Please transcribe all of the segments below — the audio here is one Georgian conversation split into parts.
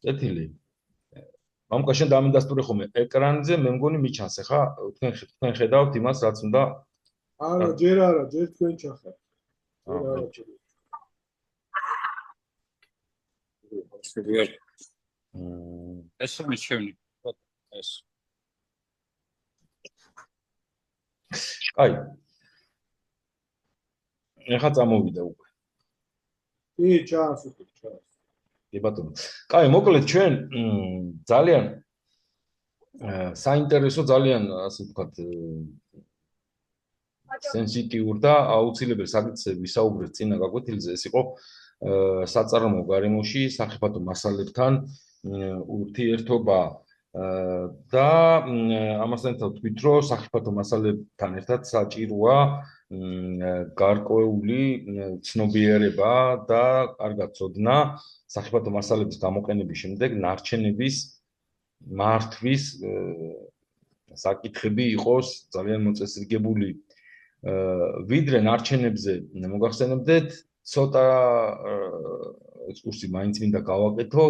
კეთილი. მამუკა შენ დამიდასტური ხომ ეკრანზე მე მგონი მიჩანს ახლა თქვენ ხედავთ იმას რაც უნდა არა ჯერ თქვენ ჩახარ ეს მიჩვენი ეს აი ეხა წამოვიდა უკვე ჩანს კი ბატონო კაი მოკლედ ჩვენ ძალიან საინტერესო ძალიან ასე ვთქვათ სენსიტიურ და აუცილებელ საკითხზე ვისაუბრეთ წინა გაკვეთილზე ეს იყო საწარმოო გარემოში სახიფათო მასალებთან ურთიერთობა და ამასთან ერთად ვთქვით რომ სახიფათო მასალებთან ერთად საჭიროა გარკვეული ცნობიერება და კარგად ცოდნა სახიფათო მასალების გამოყენების შემდეგ ნარჩენების მართვის საკითხები იყოს ძალიან მოწესრიგებული ვიდრე ნარჩენებზე მოგახსენებდეთ ცოტა ექსკურსი მაინც მინდა გავაკეთო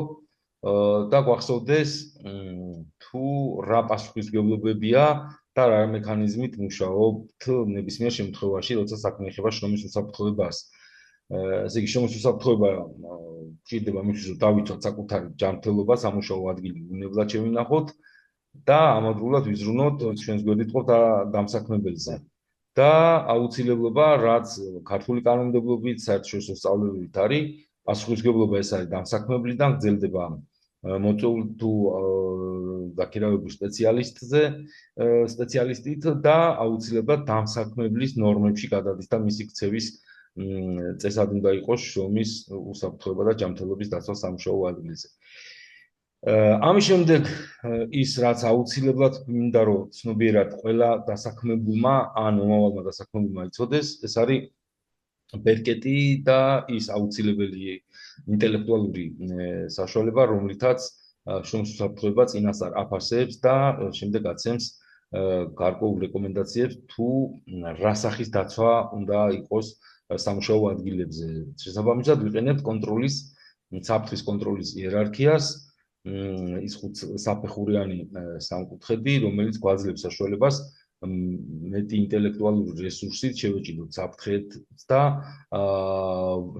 და გვახსოვდეს თუ რა პასუხისმგებლობებია და რა მექანიზმით მუშაობთ ნებისმიერ შემთხვევაში როცა საქმე ეხება შრომის უსაფრთხოებას ესე იგი შრომის უსაფრთხოება ჭირდება მისთვის რომ დავიცვათ საკუთარი ჯანმრთელობა სამუშაო ადგილი უნებლად შევინახოთ და ამავდროულად ვიზრუნოთ ჩვენს გვერდით ყოფ დამსაქმებელზე და აუცილებლობა რაც ქართული კანონმდებლობით საერთაშორისო სწავლებით არის პასუხისმგებლობა ეს არის დამსაქმებლიდან გრძელდება მოწვეულ თუ დაქირავებულ სპეციალისტით და აუცილებლად დამსაქმებლის ნორმებში გადადის და მისი ქცევის წესად უნდა იყოს შრომის უსაფრთხოება და ჯანმრთელობის დაცვა სამუშაო ადგილზე. ამის შემდეგ ის რაც აუცილებლად მინდა რომ ცნობიერად ყველა დასაქმებულმა ან მომავალმა დასაქმებულმა იცოდეს ეს არის ბერკეტი და ის აუცილებელი ინტელექტუალური საშუალება რომლითაც შრომის უსაფრთხოება წინასწარ აფასებს და შემდეგ აცემს გარკვეულ რეკომენდაციებს თუ რა სახის დაცვა უნდა იყოს სამუშაო ადგილებზე შესაბამისად ვიყენებთ კონტროლის საფრთხის კონტროლის იერარქიას ის ხუთსაფეხურიანი სამკუთხედი რომელიც გვაძლევს საშუალებას მეტი ინტელექტუალური რესურსით შევეჭიდოთ საფრთხეს და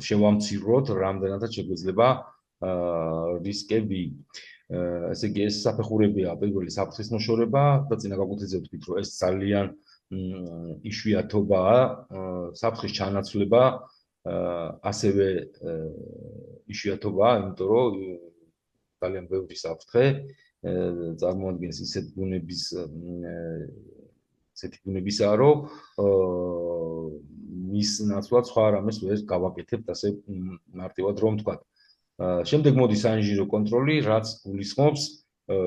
შევამციროთ რამდენადაც შეგვეძლება რისკები ესე იგი ეს საფეხურებია პირველი საფრთხის მოშორება და წინა გაკვეთილზე ვთქვით რომ ეს ძალიან იშვიათობაა საფრთხის ჩანაცვლება ასევე იშვიათობაა იმიტომ რომ ძალიან ბევრი საფრთხე წარმოადგენს ისეთ ბუნებისაა რომ მის ნაცვლად სხვა რამეს ვერ გავაკეთებთ ასე მარტივად რომ ვთქვათ შემდეგ მოდის საინჟინრო კონტროლი რაც გულისხმობს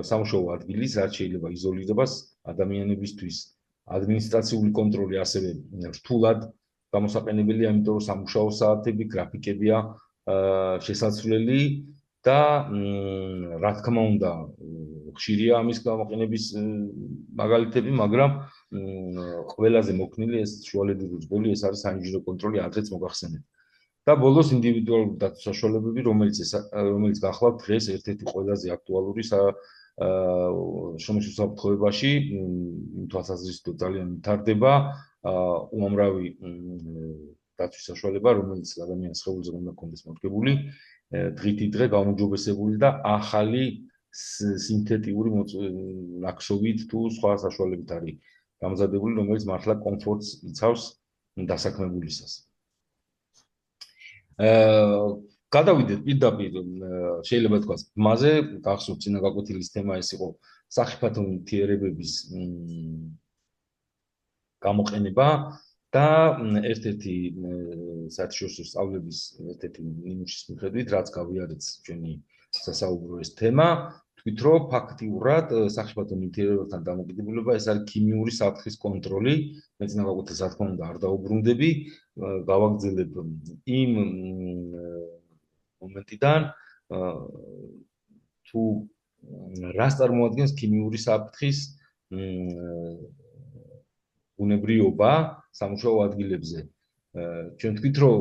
სამუშაო ადგილის რაც შეიძლება იზოლირებას ადამიანებისთვის ადმინისტრაციული კონტროლი ასევე რთულად გამოსაყენებელია იმიტომ რომ სამუშაო საათები გრაფიკებია შესაძლებელი და რა თქმა უნდა ხშირია ამის გამოყენების მაგალითები მაგრამ ყველაზე მოქნილი ეს შუალედური რგოლი ეს არის საინჟინრო კონტროლი ადრეც მოგახსენეთ და ბოლოს ინდივიდუალური დაცვის საშუალებები რომელიც გახლავთ დღეს ერთ-ერთი ყველაზე აქტუალური შრომის უსაფრთხოებაში იმ თვალსაზრისით ძალიან ვითარდება უამრავი დაცვის საშუალება რომელიც ადამიანის სხეულზე უნდა კონდეს მორგებული დღითი დღე გაუმჯობესებული და ახალი სინთეტიური ნაკსოვით თუ სხვა საშუალებით არის გამზადებული რომელიც მართლა კომფორტს იცავს დასაქმებულისას გადავიდეთ პირდაპირ შეიძლება თქვას მასე გახსოვთ წინა გაკვეთილის თემა ეს იყო სახიფათო ნივთიერებების გამოყენება და ერთ-ერთი საერთაშორისო სწავლების ერთ-ერთი ნიმუშის მიხედვით რაც გავიარეთ ჩვენი სასაუბრო ეს თემა თქვით რომ ფაქტიურად სახიფათო ნივთიერებებთან დამოკიდებულება ეს არის ქიმიური საფრთხის კონტროლი მე წინა გაკვეთილს რა თქმა უნდა არ დაუბრუნდები გავაგრძელებ იმ მომენტიდან თუ რას წარმოადგენს ქიმიური საფრთხის ბუნებრიობა სამუშაო ადგილებზე ჩვენ თქვით რომ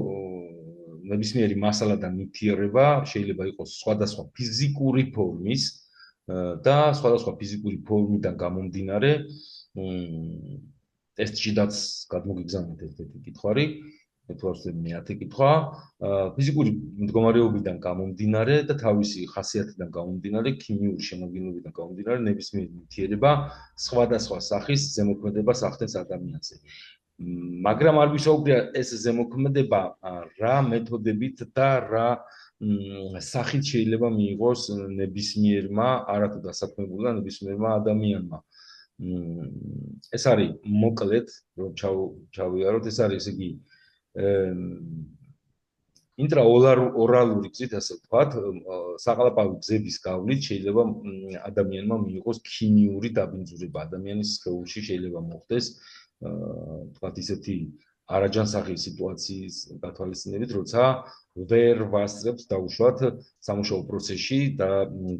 ნებისმიერი მასალა და ნივთიერება შეიძლება იყოს სხვადასხვა ფიზიკური ფორმის და სხვადასხვა ფიზიკური ფორმიდან გამომდინარე ტესტშიდაც გადმოგიგზავნეთ ერთ-ერთი კითხვარი, მე-10 კითხვა, ფიზიკური მდგომარეობიდან გამომდინარე და თავისი ხასიათიდან გამომდინარე, ქიმიური შემადგენლობიდან გამომდინარე, ნებისმიერი ნივთიერება სხვადასხვა სახის ზემოქმედებას ახდენს ადამიანზე. მაგრამ არ გვისაუბრია ეს ზემოქმედება რა მეთოდებით და რა სახით შეიძლება მიიღოს ნებისმიერმა არათუ დასაქმებულმა ნებისმიერმა ადამიანმა. ეს არის მოკლედ, რომ ჩავიაროთ, ეს არის იგი ინტრაორალური გზით, ასე ვთქვათ, საყლაპავი გზების გავლით შეიძლება ადამიანმა მიიღოს ქიმიური დაბინძურება, ადამიანის სხეულში შეიძლება მოხდეს თქვათ ისეთი არაჯანსაღი სიტუაციის გათვალისწინებით, როცა ვერ ვასწრებთ დაუშვათ სამუშაო პროცესში და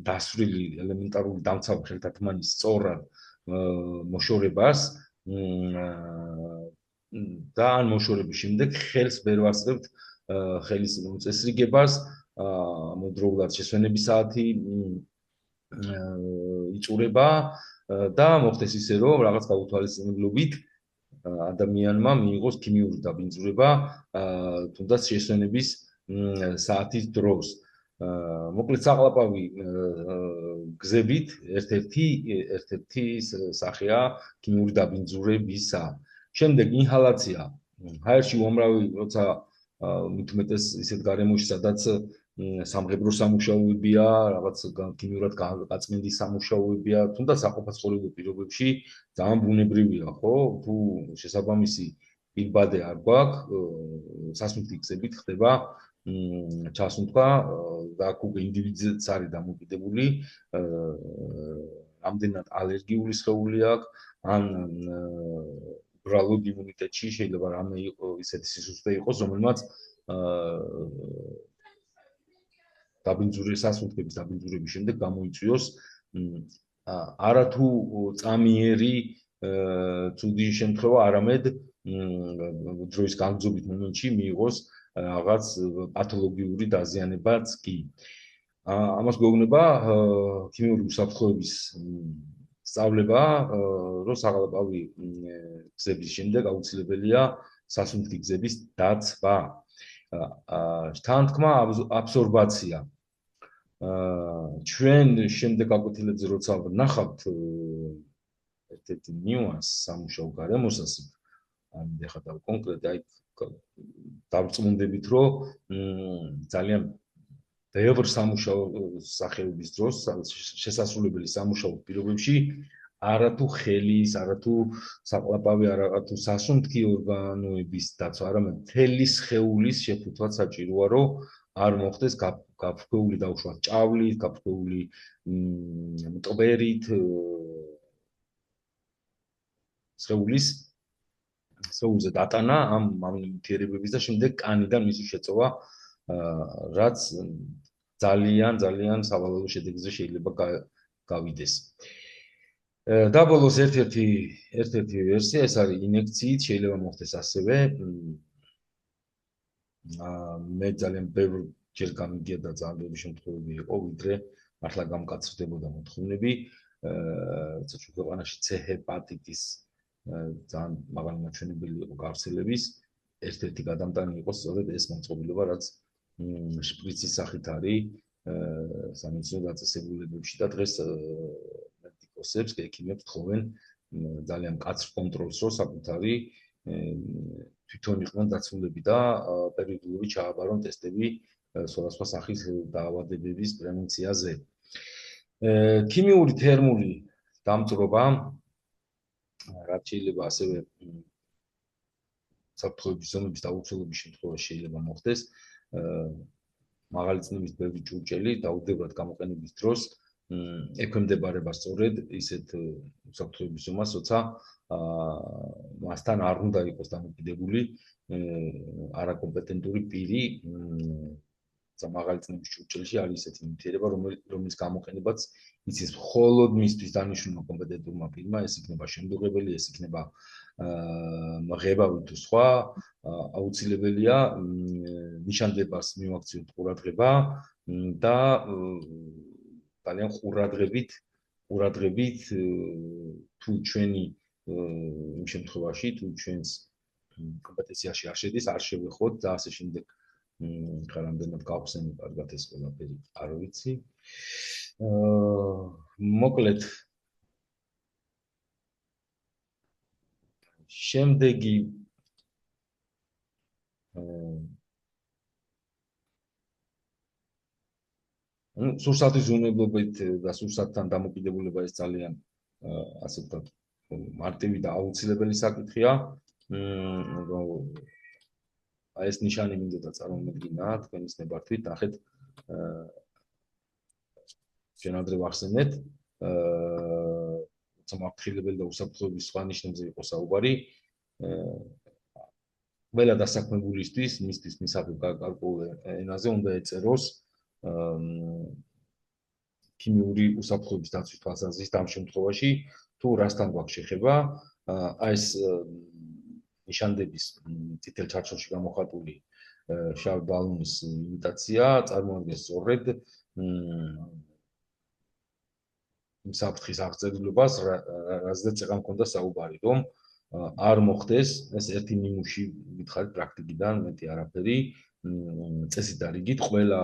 დასვრილი ელემენტარული დამცავი ხელთათმანის სწორად მოშორებას და ან მოშორების შემდეგ ხელს ვერ ვასწრებთ ხელის წესრიგებას, ამავდროულად შესვენების საათი იწურება და მოხდეს ისე, რომ რაღაც გაუთვალისწინებლობით ადამიანმა მიიღოს ქიმიური დაბინძურება, თუნდაც შესვენების საათის დროს. მოკლედ საყლაპავი გზებით ერთ-ერთი სახეა ქიმიური დაბინძურებისა. შემდეგ ინჰალაცია. ჰაერში უამრავი, როცა მით უმეტეს ისეთ გარემოში, სადაც სამღებრო სამუშაოებია, რაღაც ქიმიურად გაწმენდის სამუშაოებია, თუნდაც საყოფაცხოვრებო პირობებში ძალიან ბუნებრივია, ხო? თუ შესაბამისი პირბადე არ გვაქვს, სასუნთქი გზებით ხდება ჩასუნთქვა და აქ უკვე ინდივიდიც არის დამოკიდებული, რამდენად ალერგიული სხეული აქვს, ან უბრალოდ იმუნიტეტში შეიძლება რამე ისეთი სისუსტე იყოს, რომელმაც სასუნთქების დაბინძურების შემდეგ გამოიწვიოს არათუ წამიერი ცუდი შემთხვევა, არამედ დროის განმგზობით მომენტში მიიღოს რაღაც პათოლოგიური დაზიანებაც კი. ამას გვეუბნება ქიმიური უსაფრთხოების სწავლება, რომ საყლაპავი გზების შემდეგ აუცილებელია სასუნთქი გზების დაცვა. თანთქმა აბსორბაცია. ჩვენ შემდეგ აკვეთილებზე როცა ვნახავთ ერთ-ერთი ნიუანსს სამუშაო გარემოსას, ეხლა და კონკრეტად დავწმუნდებით, რომ ძალიან ბევრ სამუშაო სახეობის დროს, შესასრულებელი სამუშაო პირობებში არათუ ხელის, არათუ საყლაპავი, არათუ სასუნთქი ორგანოების დაცვა, არამედ მთელი სხეულის შეფუთვაც საჭიროა, რომ არ მოხდეს გაფრქვეული დაუშვათ ჭავლით, გაფრქვეული მტვერით სხეულზე დატანა ამ ნივთიერებების და შემდეგ კანიდან მისი შეწოვა, რაც ძალიან სავალალო შედეგზე შეიძლება გავიდეს. და ბოლოს ერთ-ერთი ვერსია, ეს არის ინექციით, შეიძლება მოხდეს ასევე. მე ძალიან ბევრჯერ გამიგია და ძალიან ბევრი შემთხვევები იყო, ვიდრე მართლა გამკაცრდებოდა მოთხოვნები. როცა ჩვენ ქვეყანაში C ჰეპატიტის ძალიან მაღალი მაჩვენებელი იყო გავრცელების, ერთ-ერთი გადამტანი იყო სწორედ ეს მოწყობილობა, რაც შპრიცის სახით არის სამედიცინო დაწესებულებებში და დღეს მედიკოსებს, ექიმებს თხოვენ ძალიან მკაცრ კონტროლს, რომ საკუთარი თვითონ იყვნენ დაცულები და პერიოდულად ჩააბარონ ტესტები სხვადასხვა სახის დაავადებების პრევენციაზე. ქიმიური თერმული დამწვრობა, რაც შეიძლება ასევე საფრთხეების ზონების დაუცველობის შემთხვევაში შეიძლება მოხდეს, მაღალი წნევის ბევრი ჭურჭელი დაუდებრად გამოყენების დროს ექვემდებარება სწორედ ისეთ საფრთხეების ზომას, როცა მასთან არ უნდა იყოს დამოკიდებული არაკომპეტენტური პირი, მაღალი წნევის ჭურჭელში არის ისეთი ნივთიერება, რომლის გამოყენებაც იცის მხოლოდ მისთვის დანიშნულმა კომპეტენტურმა პირმა, ეს იქნება შემდუღებელი, ეს იქნება მღებავი თუ სხვა აუცილებელია ნიშანდებას მივაქციოთ ყურადღება და ძალიან ყურადღებით თუ ჩვენი იმ შემთხვევაში თუ ჩვენს კომპეტენციაში არ შედის არ შევეხოთ და ასე შემდეგ რამდენად გავხსენე კარგად ეს ყველაფერი არ ვიცი მოკლედ შემდეგი სურსათის უნებლობით და სურსათთან დამოკიდებულება ეს ძალიან ასე ვთქვათ მარტივი და აუცილებელი საკითხია აი ეს ნიშანი მინდოდა წარმოვიდგინა თქვენის ნებართვით ნახეთ ჩვენ ადრე ვახსენეთ სამართლებელი და უსაფრთხოების სხვა ნიშნებზე იყო საუბარი ყველა დასაქმებულისთვის მისთვის მისაღებ გარკვეულ ენაზე უნდა ეწეროს ქიმიური უსაფრთხოების დაცვის თვალსაზრისით ამ შემთხვევაში თუ რასთან გვაქვს შეხება აი ეს ნიშანდების წითელ ჩარჩოში გამოხატული შავი ბალონის იმიტაცია წარმოადგენს სწორედ საფრთხის აღწერილობას რაზეც წეღან მქონდა საუბარი რომ არ მოხდეს ეს ერთი ნიმუში გითხარით პრაქტიკიდან მეტი არაფერი წესით და რიგით ყველა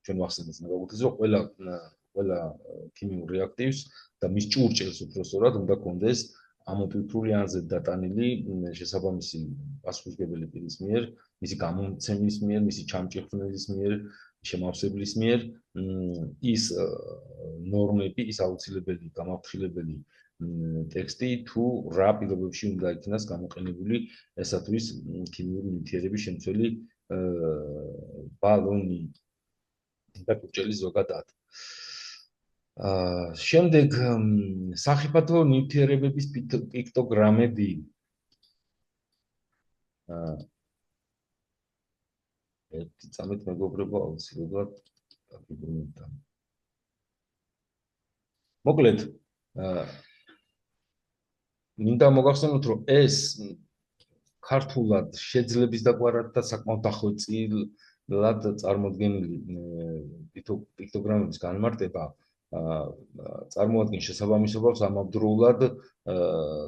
ჩვენ ვახსენეთ ნებართვით რომ ყველა ქიმიურ რეაქტივს და მის ჭურჭელს უფრო სწორად უნდა კონდეს ამოტვიფრული ან ზედდატანილი შესაბამისი პასუხისმგებელი პირის მიერ, მისი გამომცემლის მიერ, მისი ჩამჭირხნელის მიერ, შემავსებლის მიერ ის ნორმები, ის აუცილებელი გამაფრთხილებელი ტექსტი თუ რა პირობებში უნდა იქნას გამოყენებული ესა თუ ის ქიმიური ნივთიერების შემცველი ბალონი და ჭურჭელი ზოგადად. შემდეგ სახიფათო ნივთიერებების პიქტოგრამები ერთი წამით მეგობრებო აუცილებლად დაგიბრუნებდა. მოკლედ მინდა მოგახსენოთ რომ ეს ქართულად შეძლების დაკვარად და საკმაოდ დახვეწილად წარმოდგენილი პიქტოგრამების განმარტება წარმოადგენს შესაბამისობას ამავდროულად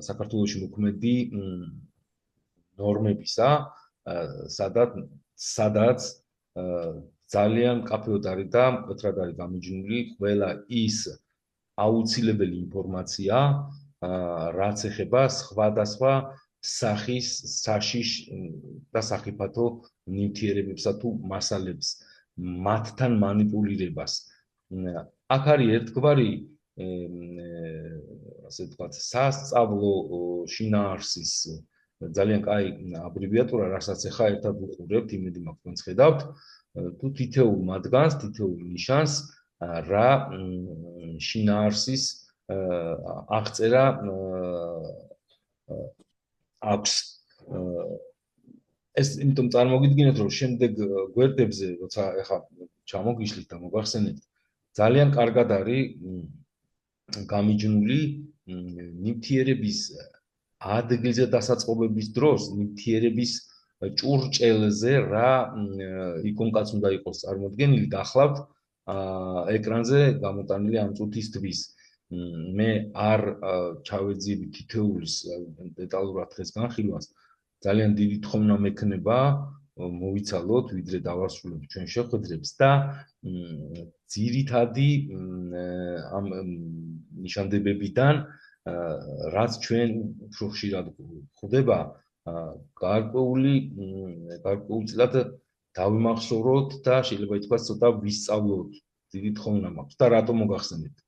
საქართველოში მოქმედი ნორმებისა, სადაც ძალიან მკაფიოდ არის და მკვეთრად არის გამიჯნული ყველა ის აუცილებელი ინფორმაცია, რაც ეხება სხვადასხვა სახის საშიშ და სახიფათო ნივთიერებებსა თუ მასალებს, მათთან მანიპულირებას. აქ არის ერთგვარი ასე ვთქვათ, სასწავლო შინაარსის ძალიან კაი აბრივიატურა, რასაც ახლა ერთად ვუყურებთ, იმედი მაქვს თქვენც ხედავთ, თუ თითოეულ მათგანს, თითოეულ ნიშანს რა შინაარსის აღწერა აქვს. ეს იმიტომ წარმოგიდგინეთ, რომ შემდეგ გვერდებზე, როცა ახლა ჩამოგიშლით და მოგახსენებთ, ძალიან კარგად არის გამიჯნული ნივთიერების ადგილზე დასაწყობების დროს ნივთიერების ჭურჭელზე რა იკონკაც უნდა იყოს წარმოდგენილი, გახლავთ ეკრანზე გამოტანილი ამ წუთისთვის. მე არ ჩავეძიები თითოეულის დეტალურად დღეს განხილვას, ძალიან დიდი თხოვნა მექნება მოვიცალოთ, ვიდრე დავასრულებთ ჩვენ შეხვედრებს და ძირითადი ამ ნიშანდებებიდან რაც ჩვენ უფრო ხშირად გვხვდება, გარკვეულწილად დავიმახსოვროთ და შეიძლება ითქვას ცოტა ვისწავლოთ. დიდი თხოვნა მაქვს და რატომ მოგახსენებთ.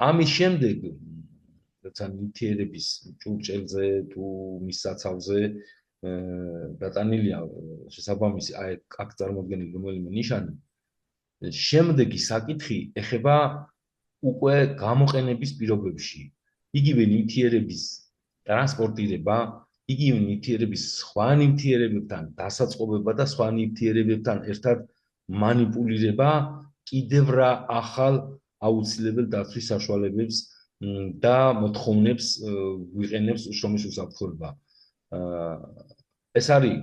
ამის შემდეგ, როცა ნივთიერების ჭურჭელზე თუ მის საცავზე დატანილია შესაბამისი აქ წარმოდგენილი რომელიმე ნიშანი, შემდეგი საკითხი ეხება უკვე გამოყენების პირობებში. იგივე ნივთიერების ტრანსპორტირება, იგივე ნივთიერების სხვა ნივთიერებებთან დასაწყობება და სხვა ნივთიერებებთან ერთად მანიპულირება კიდევ რა ახალ აუცილებელ დაცვის საშუალებებს და მოთხოვნებს ვიყენებს შრომის უსაფრთხოება. ეს არის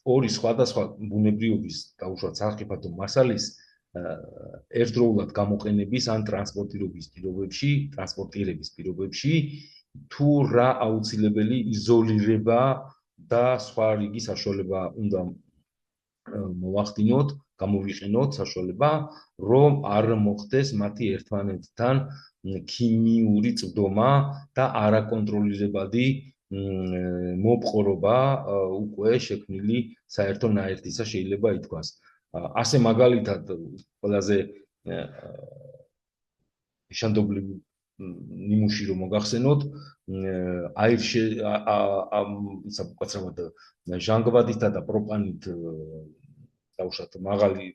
ორი სხვადასხვა ბუნებრიობის და უშუალოდ სახიფათო მასალის ერთდროულად გამოყენების ან ტრანსპორტირების პირობებში თუ რა აუცილებელი იზოლირება და სხვა რიგი საშუალება უნდა მოვახდინოთ, გამოვიყენოთ საშუალება, რომ არ მოხდეს მათი ერთმანეთთან ქიმიური წვდომა და არაკონტროლირებადი მოპყრობა უკვე შექმნილი საერთო ნაერთისა შეიძლება ითქვას. ასე მაგალითად ყველაზე ნიშანდობლივი ნიმუში რომ მოგახსენოთ, საკუთრებად ჟანგბადითა და პროპანით დაუშვათ მაღალი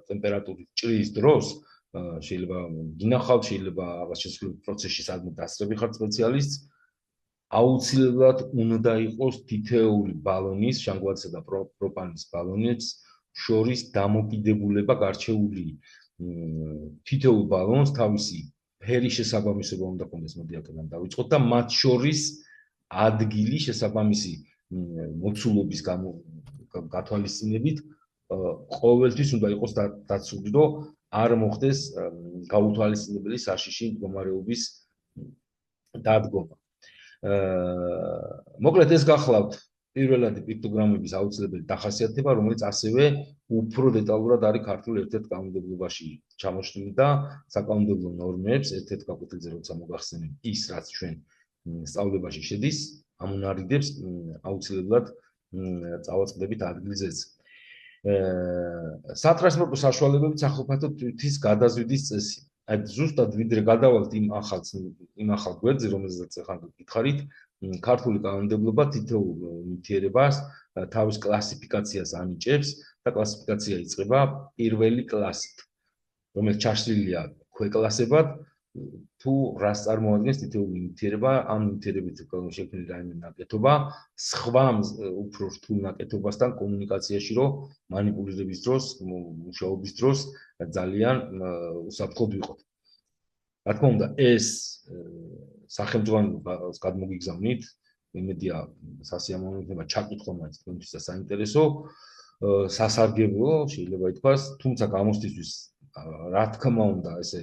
ტემპერატურით ჭრის დროს შეიძლება გინახავთ, შეიძლება რაღაც შესაძლებელი პროცესში სადმე დასწრები ხართ სპეციალისტს, აუცილებლად უნდა იყოს თითოეული ბალონის, ჟანგბადისა და პროპანის ბალონის შორის დამოკიდებულება გარჩეული. თითოეულ ბალონს თავისი ფერის შესაბამისობა უნდა ქონდეს, მოდი აქედან დავიწყოთ და მათ შორის ადგილი შესაბამისი მოცულობის გათვალისწინებით ყოველთვის უნდა იყოს დაცული, რომ არ მოხდეს გაუთვალისწინებელი საშიში მდგომარეობის დადგომა. მოკლედ ეს გახლავთ პირველადი პიქტოგრამების აუცილებელი დახასიათება, რომელიც ასევე უფრო დეტალურად არის ქართულ ერთ-ერთ კანონმდებლობაში ჩამოშლილი და საკანონმდებლო ნორმებს ერთ-ერთ კაპიტელზე როცა მოგახსენებ ის, რაც ჩვენ სწავლებაში შედის, ამონარიდებს აუცილებლად წავაწყდებით ადგილზეც. სატრანსპორტო საშუალებებით სახიფათო თვითის გადაზვიდის წესი. ზუსტად ვიდრე გადავალთ იმ ახალ გვერდზე, რომელზეც ახლა გითხარით, ქართული კანონმდებლობა თითოეულ ნივთიერებას თავის კლასიფიკაციას ანიჭებს და კლასიფიკაცია იწყება პირველი კლასით, რომელიც ჩაშლილია ქვეკლასებად, თუ რას წარმოადგენს თითოეული ნივთიერება, ამ ნივთიერებით შექმნილი რაიმე ნაკეთობა, სხვა უფრო რთულ ნაკეთობასთან კომუნიკაციაში რომ მანიპულირების დროს, მუშაობის დროს ძალიან უსაფრთხოდ ვიყოთ. რა თქმა უნდა, ეს სახელმწიფოს გადმოგიგზავნით, იმედია სასიამოვნო იქნება ჩაკითხვა მაინც თქვენთვის და საინტერესო, სასარგებლო შეიძლება ითქვას, თუმცა გამოსტისთვის რა თქმა უნდა, ესე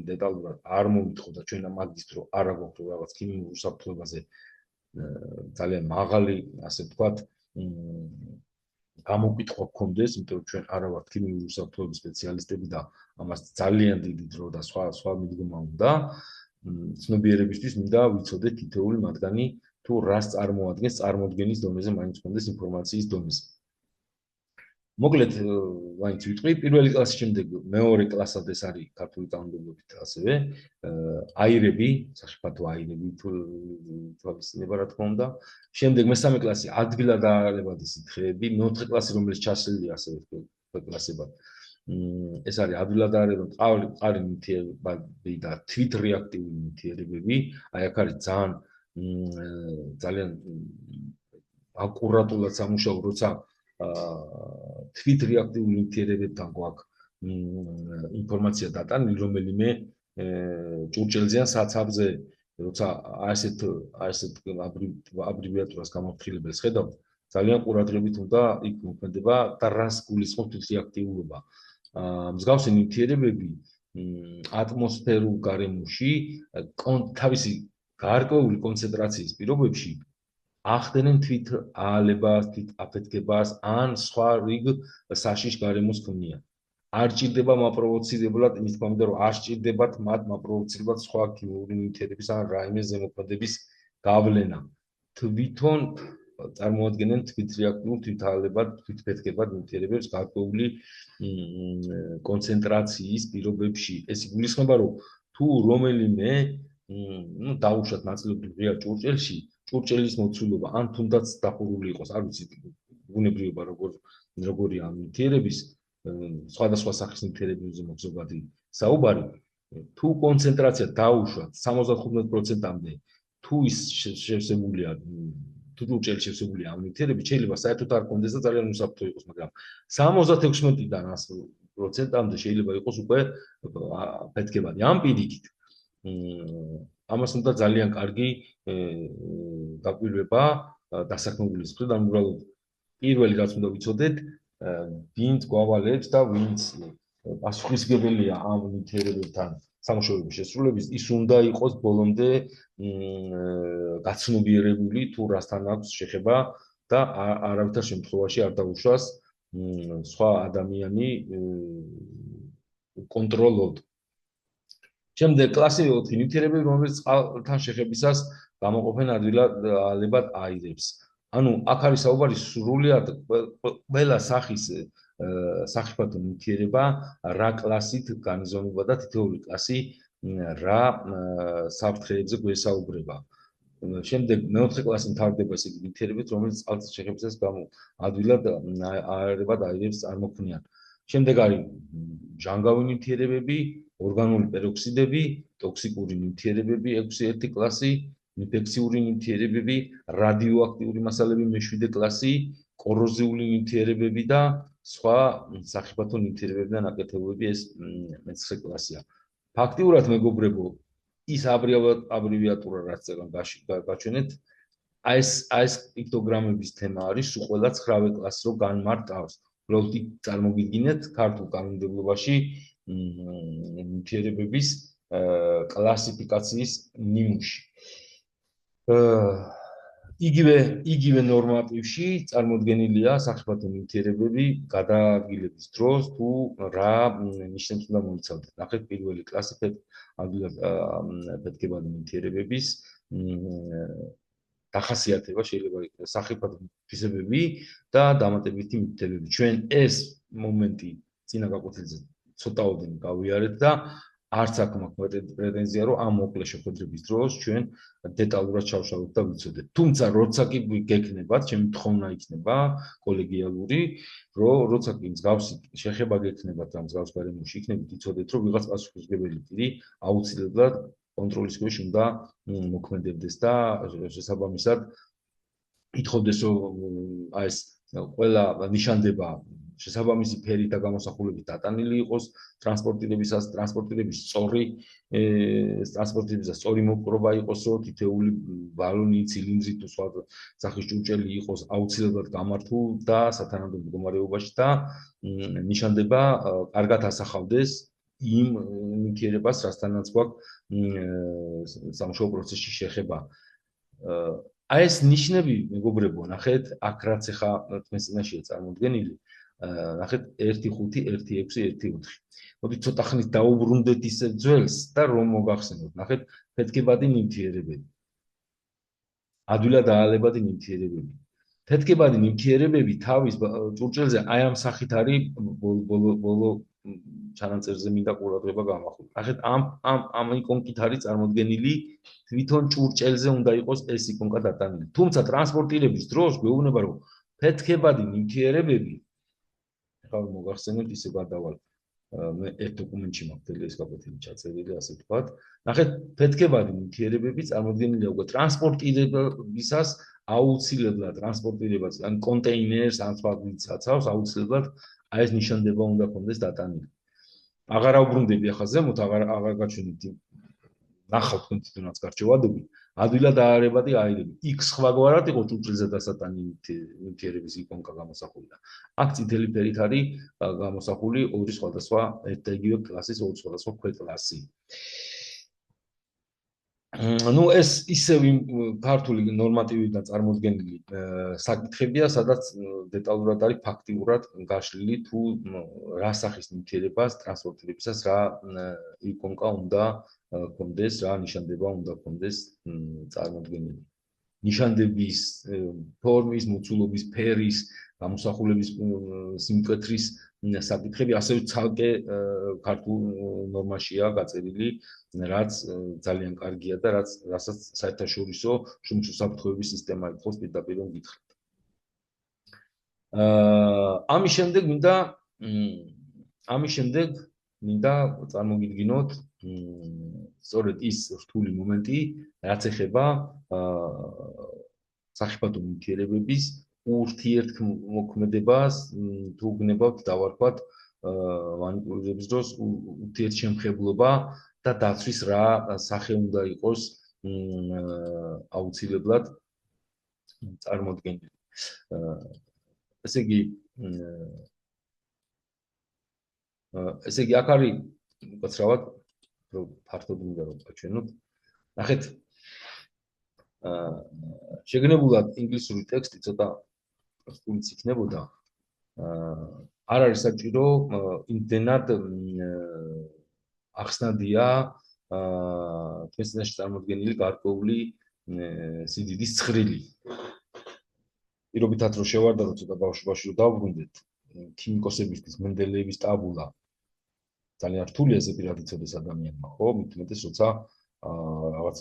დეტალურად არ მომიტყო და ჩვენ მაგისტრო არ აგვაქვს რაღაც ქიმიურ უსაფრთხოებაზე ძალიან მაღალი, ასე ვთქვათ, გამოკითხვა გქონდეს, იმიტომ რომ ჩვენ არა ვართ ქიმიური უსაფრთხოების სპეციალისტები და ამას ძალიან დიდი დრო და სხვა მიდგომა უნდა. ცნობიერებისთვის მინდა ვიცოდეთ თითოეული მათგანი თუ რას წარმოადგენს წარმოდგენის დონეზე მაინც გქონდეს ინფორმაციის დონეზე. მოკლედ, მაინც ვიტყვი, პირველი კლასის შემდეგ მეორე კლასად ეს არის ქართული კანონმდებლობით ასევე აირები, სახიფათო აირები თვალისწინება რა თქმა უნდა. შემდეგ მესამე კლასი ადგილადაარებადი სითხეები, მეოთხე კლასი რომელიც ჩასლილია ასევე კლასებად. ეს არის ადგილადაარებადი მყარი ნივთიერებები და თვითრეაქტიული ნივთიერებები. აი აქ არის ძალიან აკურატულად სამუშაო, როცა თვითრეაქტიული ნივთიერებებთან გვაქვს ინფორმაცია დატანილი, რომელიმე ჭურჭელზე ან საცავზე, როცა ასეთ აბრივიატურას გამოფრთხილებელს ხედავთ, ძალიან ყურადღებით უნდა იქ მოქმედება და რას გულისხმობს თვითრეაქტიულობა. მსგავსი ნივთიერებები ატმოსფერულ გარემოში თავისი გარკვეული კონცენტრაციის პირობებში ახდენენ თვით აალებას, თვით აფეთქებას ან სხვა რიგ საშიშ გარემოს ქმნიან. არ ჭირდება მაპროვოცირებლად, იმის თქმა რომ არ ჭირდებათ მათ მაპროვოცირებლად სხვა ქიმიური ნივთიერების ან რაიმე ზემოქმედების გავლენა. თვითონ წარმოადგენენ თვითრეაქტიულ, თვითაალებად, თვითფეთქებად ნივთიერებებს გარკვეული კონცენტრაციის პირობებში. ეს იგულისხმება, რომ თუ რომელიმე დაუშვათ ნაწილობრივ ღია ჭურჭელში ჭურჭელის მოცულობა ან თუნდაც დახურული იყოს, არ ვიცი, ბუნებრიობა როგორია ამ ნივთიერების, სხვადასხვა სახის ნივთიერებებზე მოგზობადი საუბარი, თუ კონცენტრაცია დაუშვათ 75%-მდე, თუ ის შევსებულია, თუ ჭურჭელი შევსებულია ამ ნივთიერებით, შეიძლება საერთოდ არ კონდეს და ძალიან უსაფრთხო იყოს, მაგრამ 76-დან 100%-მდე შეიძლება იყოს უკვე ფეთქებადი. ამ პირიქით ამას უნდა ძალიან კარგი გაკვირვება დასაქმებულის მხრიდან, უბრალოდ პირველი რაც უნდა ვიცოდეთ, ვინც გვავალებს და ვინც პასუხისმგებელია ამ ნივთიერებებთან სამუშაოების შესრულების, ის უნდა იყოს ბოლომდე გაცნობიერებული თუ რასთან აქვს შეხება და არავითარ შემთხვევაში არ დაუშვას სხვა ადამიანი კონტროლოდ. შემდეგ კლასი 4 ნივთიერებები, რომელიც წყალთან შეხებისას გამოყოფენ ადვილად აირებს. ანუ აქ არის საუბარი სრულიად ყველა სახის სახიფათო ნივთიერება რა კლასით განიზომება და თითოეული კლასი რა საფრთხეებზე გვესაუბრება. შემდეგ მეოთხე კლასი მთავრდება ესე იგი ნივთიერებით, რომელიც წყალთან შეხებისას ადვილად აირებს წარმოქმნიან. შემდეგ არის ჟანგავი ნივთიერებები, ორგანული პეროქსიდები, ტოქსიკური ნივთიერებები, 6-1 კლასი, ინფექციური ნივთიერებები, რადიოაქტიური მასალები, მე-7 კლასი, კოროზიული ნივთიერებები და სხვა სახიფათო ნივთიერებებიდან აკეთებულები ეს მე-9 კლასია. ფაქტიურად მეგობრებო, ის აბრივიატურა რაც გაჩვენეთ, ეს პიქტოგრამების თემა არის სულ ყველა 9 კლასს რო განმარტავს. უბრალოდ წარმოგიდგინეთ ქართულ კანონმდებლობაში ნივთიერებების კლასიფიკაციის ნიმუში. იგივე ნორმატივში წარმოდგენილია სახიფათო ნივთიერებები გადაადგილების დროს თუ რა ნიშნებს უნდა მოიცავდეთ. ნახეთ პირველი კლასი ფეთქებადი ნივთიერებების დახასიათება შეიძლება იყოს სახიფათო თვისებები და დამატებითი მითითებები. ჩვენ ეს მომენტი წინა გაკვეთილზე ცოტაოდენ გავიარეთ და არც აქ მაქვს პრეტენზია, რომ ამ მოკლე შეხვედრების დროს ჩვენ დეტალურად ჩავშალოთ და ვიცოდეთ. თუმცა როცა კი გექნებათ, ჩემი თხოვნა იქნება კოლეგიალური, რომ როცა კი მსგავსი შეხება გექნებათ და მსგავს გარემოში იქნებით, იცოდეთ, რომ ვიღაც პასუხისმგებელი პირი აუცილებლად კონტროლის ქვეშ უნდა მოქმედებდეს და შესაბამისად ითხოვდეს, რომ ეს ყველა ნიშანდება შესაბამისი ფერით და გამოსახულებით დატანილი იყოს ტრანსპორტირების სწორი მოპყრობა იყოს, რომ თითეული ბალონი, ცილინდრი თუ სხვა სახის ჭურჭელი იყოს აუცილებლად გამართულ და სათანადო მდგომარეობაში და ნიშანდება კარგად ასახავდეს იმ ნივთიერებას, რასთანაც გვაქვს სამუშაო პროცესში შეხება. აი ეს ნიშნები, მეგობრებო, ნახეთ, აქ რაც ახლა თქვენს წინაშეა წარმოდგენილი, ნახეთ 1-5-1-6-1-4. მოდით ცოტა ხნით დაუბრუნდეთ ისე ძველს და რომ მოგახსენოთ. ნახეთ, ფეთქებადი ნივთიერებები. ადვილად აალებადი ნივთიერებები. ფეთქებადი ნივთიერებები თავის ჭურჭელზე აი ამ სახით არის ბოლო ჩანაწერზე მინდა ყურადღება გამახვილოთ. ნახეთ, ამ იკონკით არის წარმოდგენილი თვითონ ჭურჭელზე უნდა იყოს ეს იკონკა დატანილი. თუმცა ტრანსპორტირების დროს გვეუბნება, რომ ფეთქებადი ნივთიერებები ახლა მოგახსენებთ ისე გადავალ მე ერთ დოკუმენტში მაქვს ეს გაკვეთილი ჩაწერილი, ასე ვთქვათ. ნახეთ, ფეთქებადი ნივთიერებები წარმოდგენილია უკვე ტრანსპორტირებისას აუცილებლად ტრანსპორტირებას ან კონტეინერს ან სხვა ძაცავს აუცილებლად აი ეს ნიშანდება უნდა ქონდეს დატანილი. აღარ ავბრუნდები ახლა ზემოთ, აღარ გაჩვენებთ ნახავთ თქვენ თვითონაც გარჩევადები, ადვილად აარებადი აირები. იქ სხვაგვარად იყო ჭურჭელზე დასატანი ნივთიერების იკონკა გამოსახული და აქ წითელი ფერით არის გამოსახული ორი სხვადასხვა ერთ და იგივე კლასის ორი სხვადასხვა ქვეკლასი. ну ეს ისევ ქართული ნორმატივიდან წარმოდგენილი საკითხებია, სადაც დეტალურად არის ფაქტიურად გაშლილი თუ რა სახის ნივთიერებას ტრანსპორტირებისას რა იკონკა უნდა ქონდეს, რა ნიშანდება უნდა ქონდეს წარმოდგენილი. ნიშანდების ფორმის, მოცულობის, ფერის, გამოსახულების სიმკვეთრის საკითხები ასევე ცალკე ქართულ ნორმაშია გაწერილი, რაც ძალიან კარგია და რასაც საერთაშორისო შრომის უსაფრთხოების სისტემა ითხოვს პირდაპირ მკითხავთ. ამის შემდეგ მინდა წარმოგიდგინოთ სწორედ ის რთული მომენტი, რაც ეხება სახიფათო ნივთიერებების ურთიერთმოქმედებას, თუ გნებავთ დავარქვათ მანიპულირების დროს ურთიერთშემხებლობა და დაცვის რა სახე უნდა იყოს აუცილებლად წარმოდგენილი. ესე იგი აქ არის უკაცრავად ფართოდ უნდა რომ გაჩვენოთ. ნახეთ შეგნებულად ინგლისური ტექსტი ცოტა სტილიც იქნებოდა. არ არის საჭირო იმდენად ახსნადია თქვენს წინაშე წარმოდგენილი გარკვეული სიდიდის ცხრილი. პირობითად რომ შევარდარო ცოტა ბავშვობაში რომ დავბრუნდეთ ქიმიკოსებისთვის მენდელეევის ტაბულა ძალიან რთულია ეს პირად იცოდეს ადამიანმა, ხო? მით უმეტეს როცა რაღაც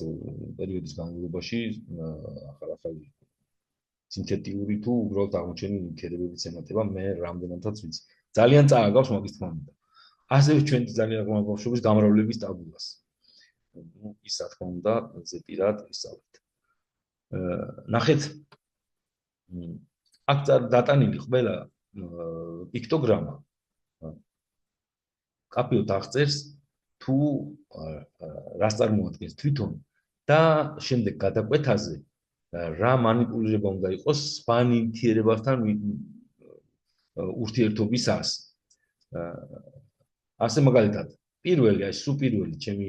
პერიოდის განმავლობაში ახალ სინთეტიური თუ უბრალოდ აღმოჩენილი ნივთიერებების ემატება მე რამდენადაც ვიცი. ძალიან წააგავს მაგის თქმა უნდა. ასევე ჩვენ ძალიან ღრმა ბავშვობის გამრავლების ტაბულას. ის რა თქმა უნდა ზეპირად ისწავლეთ. ნახეთ აქ დატანილი ყველა პიქტოგრამა კაფეოდ აღწერს თუ რას წარმოადგენს თვითონ და შემდეგ გადაკვეთაზე რა манипуლირება უნდა იყოს სხვა ნივთიერებასთან ურთიერთობისას. ასე მაგალითად პირველი აი სულ პირველი ჩემი